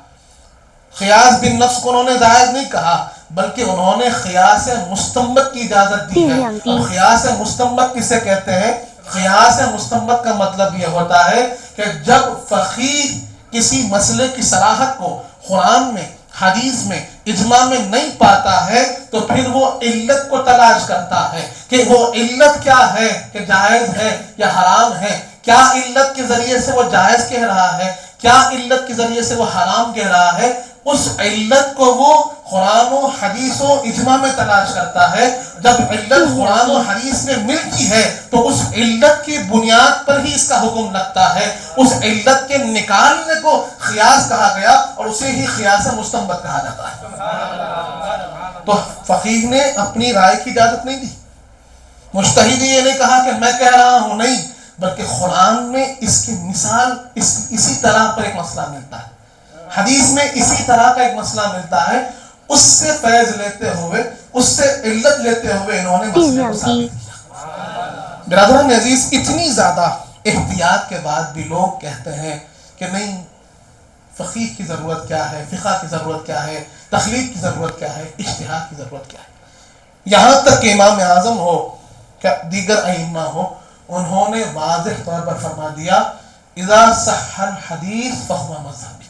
قیاس بالنفس کو انہوں نے جائز نہیں کہا، بلکہ انہوں نے قیاس مستنبط کی اجازت دی ہے. اور قیاس مستنبط کسے کہتے ہیں؟ قیاس مستنبط کا مطلب یہ ہوتا ہے کہ جب فقیہ کسی مسئلے کی صراحت کو قرآن میں، حدیث میں، اجماع میں نہیں پاتا ہے تو پھر وہ علت کو تلاش کرتا ہے کہ وہ علت کیا ہے، کہ جائز ہے یا حرام ہے. کیا علت کے ذریعے سے وہ جائز کہہ رہا ہے، کیا علت کے ذریعے سے وہ حرام کہہ رہا ہے، اس علت کو وہ قرآن و حدیث و اجماع میں تلاش کرتا ہے. جب علت قرآن و حدیث میں ملتی ہے تو اس علت کی بنیاد پر ہی اس کا حکم لگتا ہے. اس علت کے نکالنے کو قیاس کہا گیا اور اسے ہی قیاس مستنبط کہا جاتا ہے. تو فقیہ نے اپنی رائے کی اجازت نہیں دی. مجتہد نے یہ نہیں کہا کہ میں کہہ رہا ہوں، نہیں، بلکہ قرآن میں اس کی مثال اسی طرح پر ایک مسئلہ ملتا ہے، حدیث میں اسی طرح کا ایک مسئلہ ملتا ہے، اس سے فیض لیتے ہوئے، اس سے علت لیتے ہوئے انہوں نے مسئلے کو ثابت کیا. برادران عزیز، اتنی زیادہ احتیاط کے بعد بھی لوگ کہتے ہیں کہ نہیں، فقیہ کی ضرورت کیا ہے، فقہ کی ضرورت کیا ہے، تخلیق کی ضرورت کیا ہے، اجتہاد کی ضرورت کیا ہے. یہاں تک کہ امام اعظم ہو کہ دیگر ائمہ ہو، انہوں نے واضح طور پر فرما دیا اذا صح الحدیث فہو مذہبی،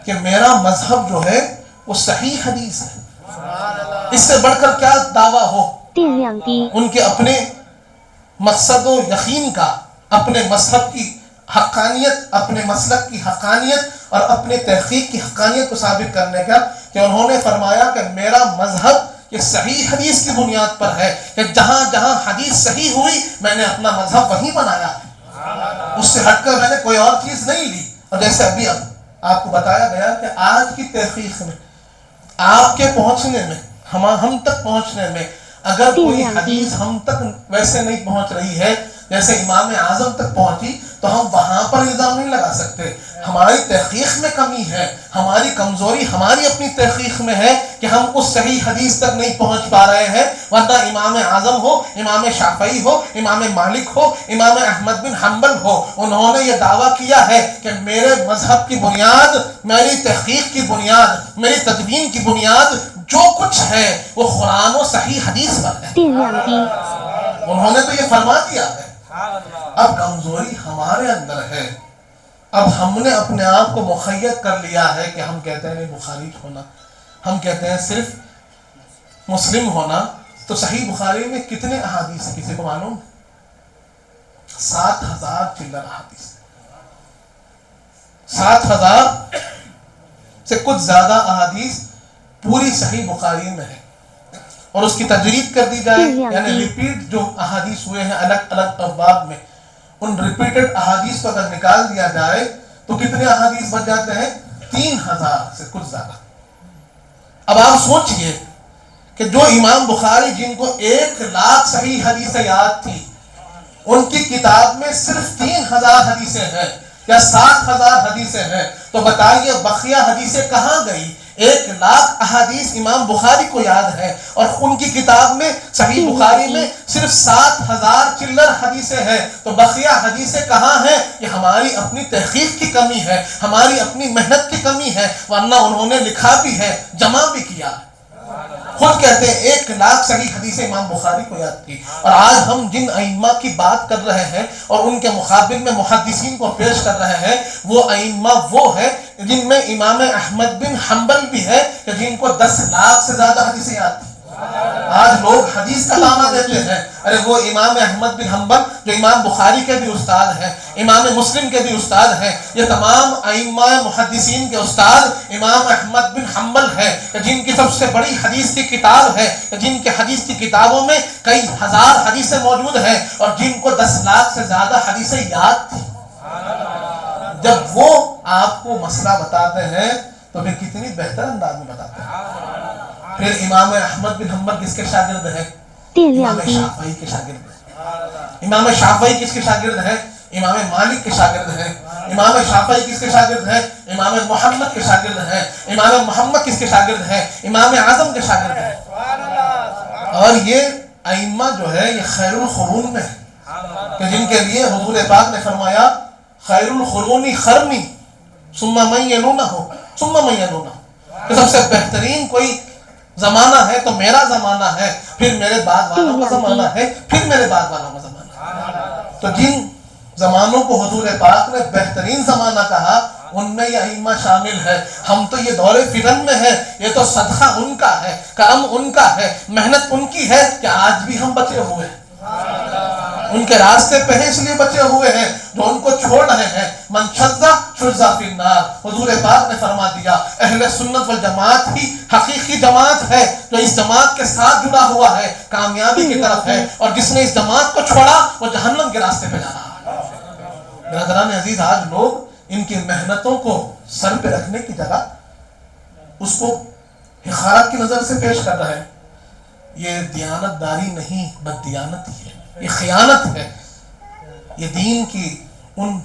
کہ میرا مذہب جو ہے وہ صحیح حدیث ہے. اس سے بڑھ کر کیا دعویٰ ہو. ان کے اپنے مقصد و یقین کا، اپنے مذہب کی حقانیت، اپنے مسلک کی حقانیت اور اپنے تحقیق کی حقانیت کو ثابت کرنے کا، کہ انہوں نے فرمایا کہ میرا مذہب یہ صحیح حدیث کی بنیاد پر ہے، کہ جہاں جہاں حدیث صحیح ہوئی میں نے اپنا مذہب وہیں بنایا ہے، اس سے ہٹ کر میں نے کوئی اور چیز نہیں لی. اور جیسے ابھی آپ کو بتایا گیا کہ آج کی تحقیق میں آپ کے پہنچنے میں، ہم تک پہنچنے میں اگر کوئی حدیث ہم تک ویسے نہیں پہنچ رہی ہے جیسے امام اعظم تک پہنچی تو ہم وہاں پر الزام نہیں لگا سکتے. ہماری تحقیق میں کمی ہے، ہماری کمزوری ہماری اپنی تحقیق میں ہے کہ ہم اس صحیح حدیث تک نہیں پہنچ پا رہے ہیں. ورنہ امام اعظم ہو، امام شافعی ہو، امام مالک ہو، امام احمد بن حنبل ہو، انہوں نے یہ دعویٰ کیا ہے کہ میرے مذہب کی بنیاد، میری تحقیق کی بنیاد، میری تدوین کی بنیاد جو کچھ ہے وہ قرآن و صحیح حدیث پر ہے. 电量低， انہوں نے تو یہ فرما دیا ہے. اب کمزوری ہمارے اندر ہے. اب ہم نے اپنے آپ کو مخیت کر لیا ہے کہ ہم کہتے ہیں نہیں بخاری ہونا، ہم کہتے ہیں صرف مسلم ہونا. تو صحیح بخاری میں کتنے احادیث ہیں کسی کو معلوم؟ 7,000 چلر احادیث. 7,000 سے کچھ زیادہ احادیث پوری صحیح بخاری میں ہے. اور اس کی تجرید کر دی جائے یعنی ریپیٹ جو احادیث ہوئے ہیں الگ الگ ابواب میں، ان ریپیٹڈ احادیث کو اگر نکال دیا جائے تو کتنے احادیث بچ جاتے ہیں؟ 3,000 سے کچھ زیادہ. اب آپ سوچئے کہ جو امام بخاری جن کو 1,00,000 صحیح حدیثیں یاد تھی، ان کی کتاب میں صرف 3,000 حدیثیں ہیں یا 7,000 حدیثیں ہیں، تو بتائیے بقیہ حدیثیں کہاں گئی؟ 1,00,000 احادیث امام بخاری کو یاد ہے اور ان کی کتاب میں صحیح بخاری میں صرف 7,000 چلر حدیثیں ہیں. تو بقیہ حدیثیں کہاں ہیں؟ یہ ہماری اپنی تحقیق کی کمی ہے، ہماری اپنی محنت کی کمی ہے. ورنہ انہوں نے لکھا بھی ہے، جمع بھی کیا. خود کہتے ہیں 1,00,000 صحیح حدیثیں امام بخاری کو یاد کی. اور آج ہم جن ائمہ کی بات کر رہے ہیں اور ان کے مقابل میں محدثین کو پیش کر رہے ہیں، وہ ائمہ وہ ہے جن میں امام احمد بن حنبل بھی ہے کہ جن کو 10,00,000 سے زیادہ حدیثیں یاد تھی. آج لوگ حدیث کا تانا دیتے ہیں، ارے وہ امام احمد بن حنبل جو امام بخاری کے بھی استاد ہیں، امام مسلم کے بھی استاد ہیں، یہ تمام ائمہ محدثین کے استاد امام احمد بن حنبل ہیں جن کی سب سے بڑی حدیث کی کتاب ہے، جن کے حدیث کی کتابوں میں کئی ہزار حدیثیں موجود ہیں اور جن کو 10,00,000 سے زیادہ حدیثیں یاد تھی. جب وہ آپ کو مسئلہ بتاتے ہیں تو پھر کتنی بہتر انداز میں بتاتے ہیں. پھر امام احمد بن حنبل کس کے شاگرد ہیں؟ امام شافعی کے شاگرد ہیں. امام شافعی کس کے شاگرد ہیں؟ امام مالک کے شاگرد ہیں. امام شافعی کس کے شاگرد ہیں؟ امام محمد کے شاگرد ہیں. امام محمد کس کے شاگرد ہیں؟ امام اعظم کے شاگرد ہیں. اور یہ ائمہ جو ہے یہ خیر القرون میں ہے کہ جن کے لیے حضور پاک نے فرمایا خیر القرون قرنی ثم من یلونہ ثم من یلونہ، کہ سب سے بہترین کوئی زمانہ ہے تو میرا زمانہ ہے، پھر میرے بعد والوں کا زمانہ ہے، پھر میرے بعد والوں کا زمانہ ہے. تو جن زمانوں کو حضور پاک نے بہترین زمانہ کہا ان میں یہ ائمہ شامل ہے. ہم تو یہ دور فتن میں ہے، یہ تو صدقہ ان کا ہے، کرم ان کا ہے، محنت ان کی ہے کہ آج بھی ہم بچے ہوئے ہیں. ان کے راستے پہ ہیں اس لیے بچے ہوئے ہیں جو ان کو چھوڑ رہے ہیں. من شذ شذ فی النار، حضور پاک نے فرما دیا اہل سنت والجماعت ہی حقیقی جماعت ہے جو اس جماعت کے ساتھ جڑا ہوا ہے، کامیابی کی طرف ہے، اور جس نے اس جماعت کو چھوڑا وہ جہنم کے راستے پہ جا رہا ہے. برادران عزیز، آج لوگ ان کی محنتوں کو سر پہ رکھنے کی جگہ اس کو حقارت کی نظر سے پیش کر رہے ہیں. یہ دیانت داری نہیں، بددیانتی ہے، یہ خیانت ہے. یہ دین کی ان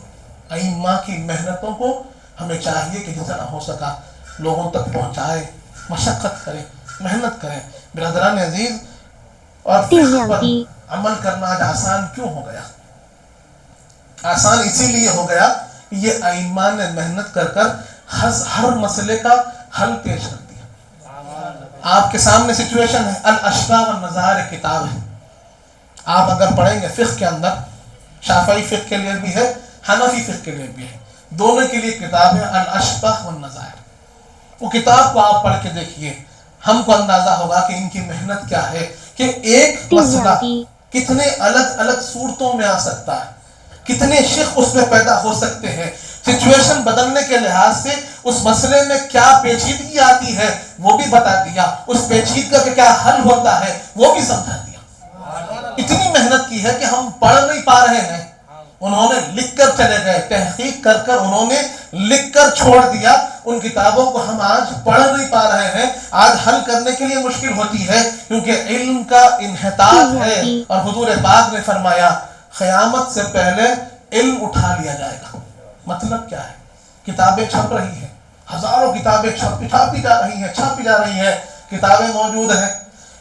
ائمہ کی محنتوں کو ہمیں چاہیے کہ جتنا ہو سکا لوگوں تک پہنچائے، مشقت کریں، محنت کریں. برادران عزیز، اور فقہ پر عمل کرنا آج آسان کیوں ہو گیا؟ آسان اسی لیے ہو گیا کہ یہ ائمہ نے محنت کر کر ہر مسئلے کا حل پیش کر دیا. آپ کے سامنے سچویشن ہے، الاشباہ والنظائر کتاب ہے. آپ اگر پڑھیں گے فقہ کے اندر، شافعی فقہ کے لیے بھی ہے، حنفی فقہ کے لیے بھی ہے، دونوں کے لیے کتاب ہے الاشباہ والنظائر. وہ کتاب کو آپ پڑھ کے دیکھیے، ہم کو اندازہ ہوگا کہ ان کی محنت کیا ہے کہ ایک مسئلہ کتنے الگ الگ صورتوں میں آ سکتا ہے، کتنے شق اس میں پیدا ہو سکتے ہیں. سچویشن بدلنے کے لحاظ سے اس مسئلے میں کیا پیچیدگی آتی ہے وہ بھی بتا دیا، اس پیچیدگی کا کیا حل ہوتا ہے وہ بھی سمجھا دیا. اتنی محنت کی ہے کہ ہم پڑھ نہیں پا رہے ہیں. انہوں نے لکھ کر چلے گئے، تحقیق کر کر انہوں نے لکھ کر چھوڑ دیا. ان کتابوں کو ہم آج پڑھ نہیں پا رہے ہیں، آج حل کرنے کے لیے مشکل ہوتی ہے، کیونکہ علم کا انحطاط ہے، اور حضور پاک نے فرمایا قیامت سے پہلے علم اٹھا لیا جائے گا۔ مطلب کیا ہے؟ کتابیں چھپ رہی ہیں، ہزاروں کتابیں چھاپی جا رہی ہیں، کتابیں موجود ہیں،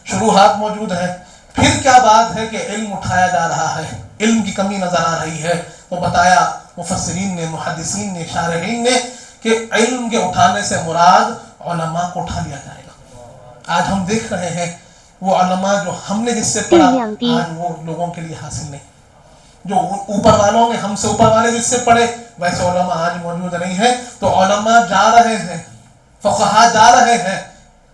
شروحات موجود ہیں، پھر کیا بات ہے کہ علم اٹھایا جا رہا ہے، علم کی کمی نظر آ رہی ہے۔ تو بتایا مفسرین نے، محدثین نے، شارحین نے کہ علم کے اٹھانے سے مراد علماء کو اٹھا لیا جائے گا۔ آج ہم دیکھ رہے ہیں وہ علماء جو ہم نے جس سے پڑھا آج وہ لوگوں کے لیے حاصل نہیں، جو اوپر والوں نے ہم سے اوپر والے جس سے پڑھے ویسے علماء آج موجود نہیں ہیں۔ تو علماء جا رہے ہیں، فقہاء جا رہے ہیں،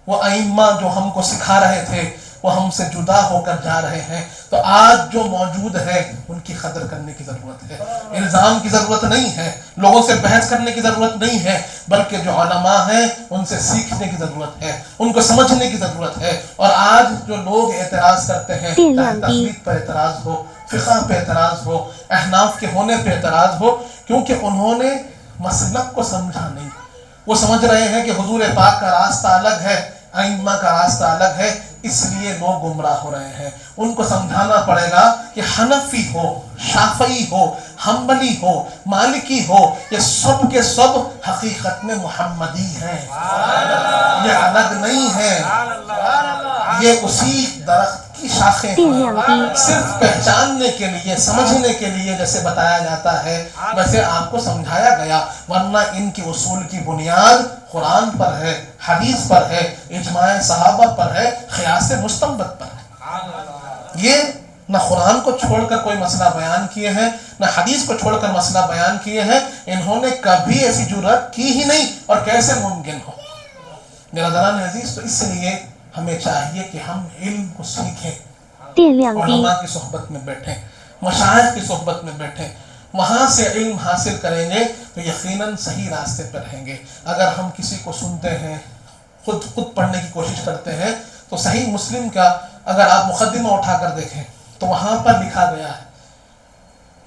وہ ائمہ جو ہم کو سکھا رہے تھے وہ ہم سے جدا ہو کر جا رہے ہیں۔ تو آج جو موجود ہے ان کی قدر کرنے کی ضرورت ہے، الزام کی ضرورت نہیں ہے، لوگوں سے بحث کرنے کی ضرورت نہیں ہے، بلکہ جو علماء ہیں ان سے سیکھنے کی ضرورت ہے، ان کو سمجھنے کی ضرورت ہے۔ اور آج جو لوگ اعتراض کرتے ہیں، چاہے تقلید پر اعتراض ہو، فقہ پہ اعتراض ہو، احناف کے ہونے پہ اعتراض ہو، کیونکہ انہوں نے مسلک کو سمجھا نہیں۔ وہ سمجھ رہے ہیں کہ حضور پاک کا راستہ الگ ہے، ائمہ کا راستہ الگ ہے، اس لیے لوگ گمراہ ہو رہے ہیں۔ ان کو سمجھانا پڑے گا کہ حنفی ہو، شافعی ہو، حنبلی ہو، مالکی ہو، یہ سب کے سب حقیقت میں محمدی ہیں، یہ الگ نہیں ہیں، یہ اسی درخت کی شاخیں ہیں۔ صرف پہچاننے کے لیے، سمجھنے کے لیے جیسے بتایا جاتا ہے ویسے آپ کو سمجھایا گیا، ورنہ ان کی اصول کی بنیاد قرآن پر ہے، حدیث پر ہے، اجماع صحابہ پر ہے، قیاس مستنبط پر ہے۔ یہ نہ قرآن کو چھوڑ کر کوئی مسئلہ بیان کیے ہیں، نہ حدیث کو چھوڑ کر مسئلہ بیان کیے ہیں، انہوں نے کبھی ایسی جرأت کی ہی نہیں، اور کیسے ممکن ہو۔ میرا برادران عزیز، تو اس لیے ہمیں چاہیے کہ ہم علم کو سیکھیں، علماء کی صحبت میں بیٹھیں، مشائخ کی صحبت میں بیٹھیں، وہاں سے علم حاصل کریں گے تو یقیناً صحیح راستے پر رہیں گے۔ اگر ہم کسی کو سنتے ہیں، خود پڑھنے کی کوشش کرتے ہیں، تو صحیح مسلم کا اگر آپ مقدمہ اٹھا کر دیکھیں تو وہاں پر لکھا گیا ہے،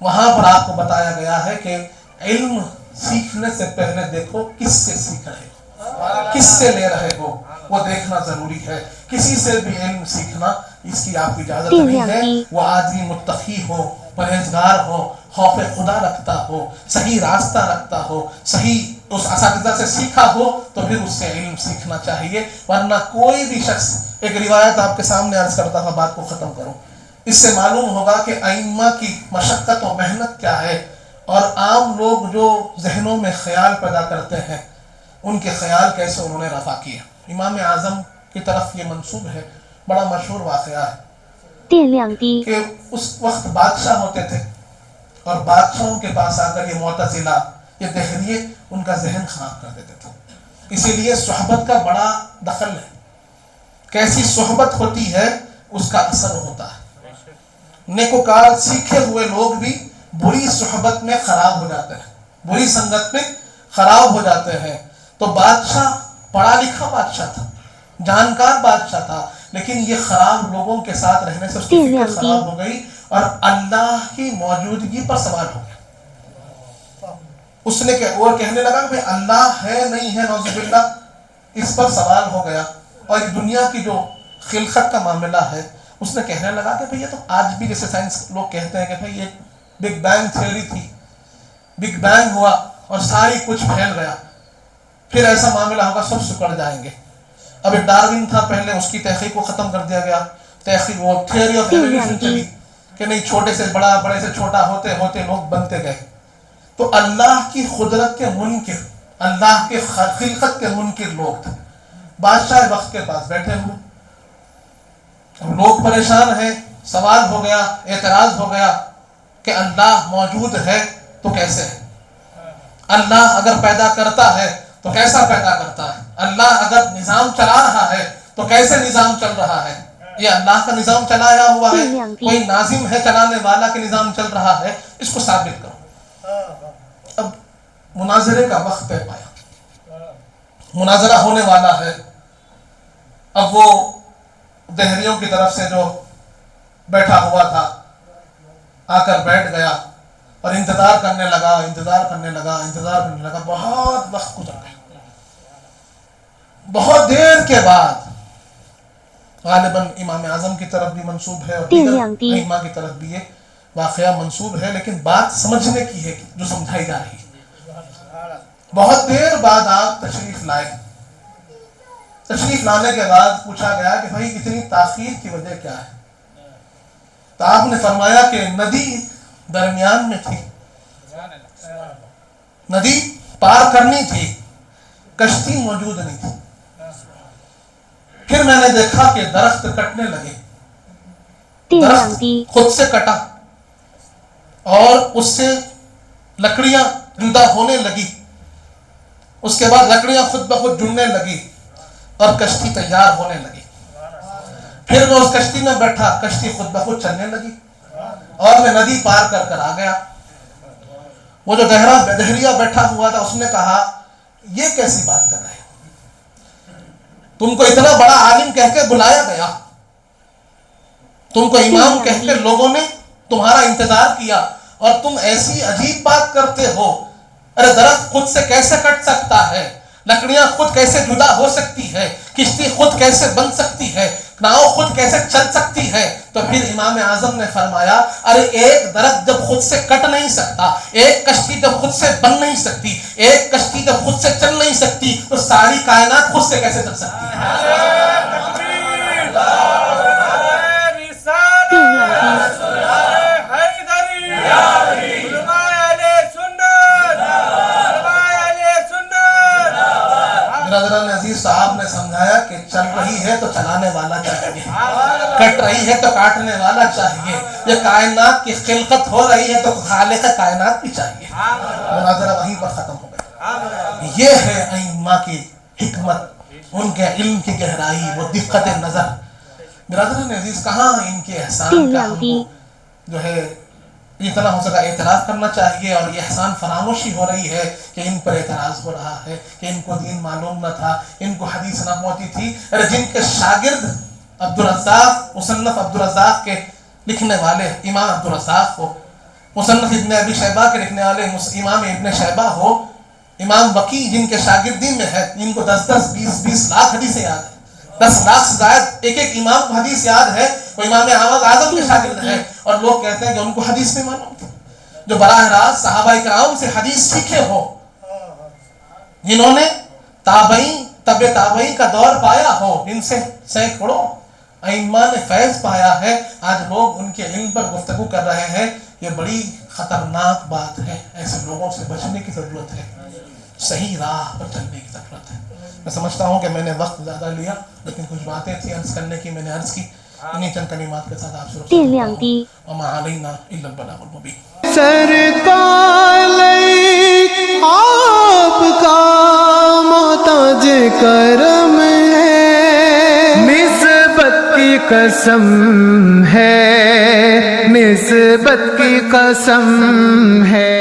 وہاں پر آپ کو بتایا گیا ہے کہ علم سیکھنے سے پہلے دیکھو کس سے سیکھ رہے ہو، کس سے لے رہے ہو، وہ دیکھنا ضروری ہے۔ کسی سے بھی علم سیکھنا اس کی آپ کی اجازت نہیں ہے، وہ آدمی متقی ہو، پرہیزگار ہو، خوف خدا رکھتا ہو، صحیح راستہ رکھتا ہو، صحیح اس اساتذہ سے سیکھا ہو تو پھر اس سے علم سیکھنا چاہیے۔ ورنہ کوئی بھی شخص، ایک روایت آپ کے سامنے عرض کرتا ہوں، بات کو ختم کروں، اس سے معلوم ہوگا کہ ائمہ کی مشقت و محنت کیا ہے، اور عام لوگ جو ذہنوں میں خیال پیدا کرتے ہیں ان کے خیال کیسے انہوں نے رفع کیا۔ امام اعظم کی طرف یہ منسوب ہے، بڑا مشہور واقعہ ہے کہ اس وقت بادشاہ ہوتے تھے، اور بادشاہوں کے پاس آ کر یہ معتزلہ، یہ دہریے ان کا ذہن خراب کر دیتے تھے۔ اسی لیے صحبت کا بڑا دخل ہے، کیسی صحبت ہوتی ہے اس کا اثر ہوتا ہے۔ نیکوکار سیکھے ہوئے لوگ بھی بری صحبت میں خراب ہو جاتے ہیں، بری سنگت میں خراب ہو جاتے ہیں۔ تو بادشاہ پڑھا لکھا بادشاہ تھا، جانکار بادشاہ تھا، لیکن یہ خراب لوگوں کے ساتھ رہنے سے اس کی فکر خراب ہو گئی، اور اللہ کی موجودگی پر سوال ہو گیا۔ اس نے وہ کہنے لگا کہ اللہ ہے نہیں ہے، نعوذ باللہ، اس پر سوال ہو گیا۔ اور دنیا کی جو خلقت کا معاملہ ہے، اس نے کہنے لگا کہ بھئی یہ تو آج بھی جیسے سائنس لوگ کہتے ہیں کہ بھئی یہ بگ بینگ تھیوری تھی، بگ بینگ ہوا اور ساری کچھ پھیل گیا، پھر ایسا معاملہ ہوگا سب سکڑ جائیں گے۔ اب ایک ڈاروین تھا، پہلے اس کی تحقیق کو ختم کر دیا گیا، تحقیق وہ تھیوری آف ایوولوشن چلی کہ نہیں، چھوٹے سے بڑا، بڑے سے چھوٹا ہوتے ہوتے لوگ بنتے گئے۔ تو اللہ کی قدرت کے منکر، اللہ کے خلقت کے منکر لوگ تھے، بادشاہ وقت کے پاس بیٹھے ہوئے، لوگ پریشان ہیں، سوال ہو گیا، اعتراض ہو گیا کہ اللہ موجود ہے تو کیسے ہے؟ اللہ اگر پیدا کرتا ہے تو کیسا پیدا کرتا ہے؟ اللہ اگر نظام چلا رہا ہے تو کیسے نظام چل رہا ہے؟ یہ اللہ کا نظام چلایا ہوا ہے، کوئی ناظم ہے چلانے والا کہ نظام چل رہا ہے؟ اس کو ثابت کرو۔ اب مناظرے کا وقت طے پایا، مناظرہ ہونے والا ہے۔ اب وہ دہریوں کی طرف سے جو بیٹھا ہوا تھا آ کر بیٹھ گیا اور انتظار کرنے لگا، بہت وقت گزر گیا۔ بہت دیر کے بعد غالباً امام اعظم کی طرف بھی منسوب ہے اور دیگر ائمہ کی طرف بھی یہ واقعہ منسوب ہے، لیکن بات سمجھنے کی ہے جو سمجھائی جا رہی ہے۔ بہت دیر بعد آپ تشریف لائے، تشریف لانے کے بعد پوچھا گیا کہ بھائی اتنی تاخیر کی وجہ کیا ہے؟ تو آپ نے فرمایا کہ ندی درمیان میں تھی، ندی پار کرنی تھی، کشتی موجود نہیں تھی۔ پھر میں نے دیکھا کہ درخت کٹنے لگے، درخت خود سے کٹا اور اس سے لکڑیاں جدا ہونے لگی، اس کے بعد لکڑیاں خود بخود جڑنے لگی اور کشتی تیار ہونے لگی۔ پھر میں اس کشتی میں بیٹھا، کشتی خود بخود چلنے لگی اور میں ندی پار کر آ گیا۔ وہ جو دہریہ بیٹھا ہوا تھا اس نے کہا یہ کیسی بات کر رہے ہیں؟ تم کو اتنا بڑا عالم کہہ کے بلایا گیا، تم کو امام کہہ کے لوگوں نے تمہارا انتظار کیا اور تم ایسی عجیب بات کرتے ہو۔ ارے درخت خود سے کیسے کٹ سکتا ہے؟ لکڑیاں خود کیسے جدا ہو سکتی ہے؟ کشتی خود کیسے بن سکتی ہے؟ ناؤ خود کیسے چل سکتی ہے؟ تو پھر امام اعظم نے فرمایا ارے ایک درخت جب خود سے کٹ نہیں سکتا، ایک کشتی جب خود سے بن نہیں سکتی، ایک کشتی جب خود سے چل نہیں سکتی، تو ساری کائنات خود سے کیسے چل سکتی ہے؟ برادران عزیز، صاحب نے سمجھایا کہ چل رہی ہے تو چلانے والا چاہیے، کٹ رہی ہے تو کاٹنے والا چاہیے، یہ کائنات کی خلقت ہو رہی ہے تو خالق کائنات بھی چاہیے۔ مناظرہ وہیں پر ختم ہو گیا۔ یہ ہے ائمہ کی حکمت، ان کے علم کی گہرائی، وہ دقت نظر۔ برادران عزیز، کہاں ان کے احسان کا ہم کو جو ہے اتنا ہو سکا اعتراف کرنا چاہیے، اور یہ احسان فراموشی ہو رہی ہے کہ ان پر اعتراض ہو رہا ہے کہ ان کو دین معلوم نہ تھا، ان کو حدیث نہ پہنچی تھی۔ ارے جن کے شاگرد عبدالرزاق، مصنف عبدالرزاق کے لکھنے والے امام عبدالرزاق ہو، مصنف ابن ابی شیبہ کے لکھنے والے امام ابن شیبہ ہو، امام وقی جن کے شاگردی میں ہے، ان کو 10-10 20-20 لاکھ حدیثیں یاد ہیں، 10 لاکھ سے زائد ایک ایک امام کو حدیث یاد ہے، وہ امام اعظم کے شاگرد ہیں، اور لوگ کہتے ہیں کہ ان کو حدیث نہیں معلوم تھی۔ جو براہ راست صحابہ کرام سے حدیث سیکھے ہو، جنہوں نے تابعین تبع تابعین کا دور پایا ہو، ان سے سینکڑوں ائمہ نے فیض پایا ہے، آج لوگ ان کے علم پر گفتگو کر رہے ہیں۔ یہ بڑی خطرناک بات ہے، ایسے لوگوں سے بچنے کی ضرورت ہے، صحیح راہ پر چلنے کی ضرورت ہے۔ میں سمجھتا ہوں کہ میں نے وقت زیادہ لیا، لیکن کچھ باتیں تھیں عرض کرنے کی، میں نے عرض کی۔ انہیں چند کلمات کے ساتھ آپ سے رخصت لیتا ہوں۔ وما علینا الا البلاغ المبین۔ سرکار آپ کا محتاج کرم ہے، نسبت کی قسم ہے، نسبت کی قسم ہے۔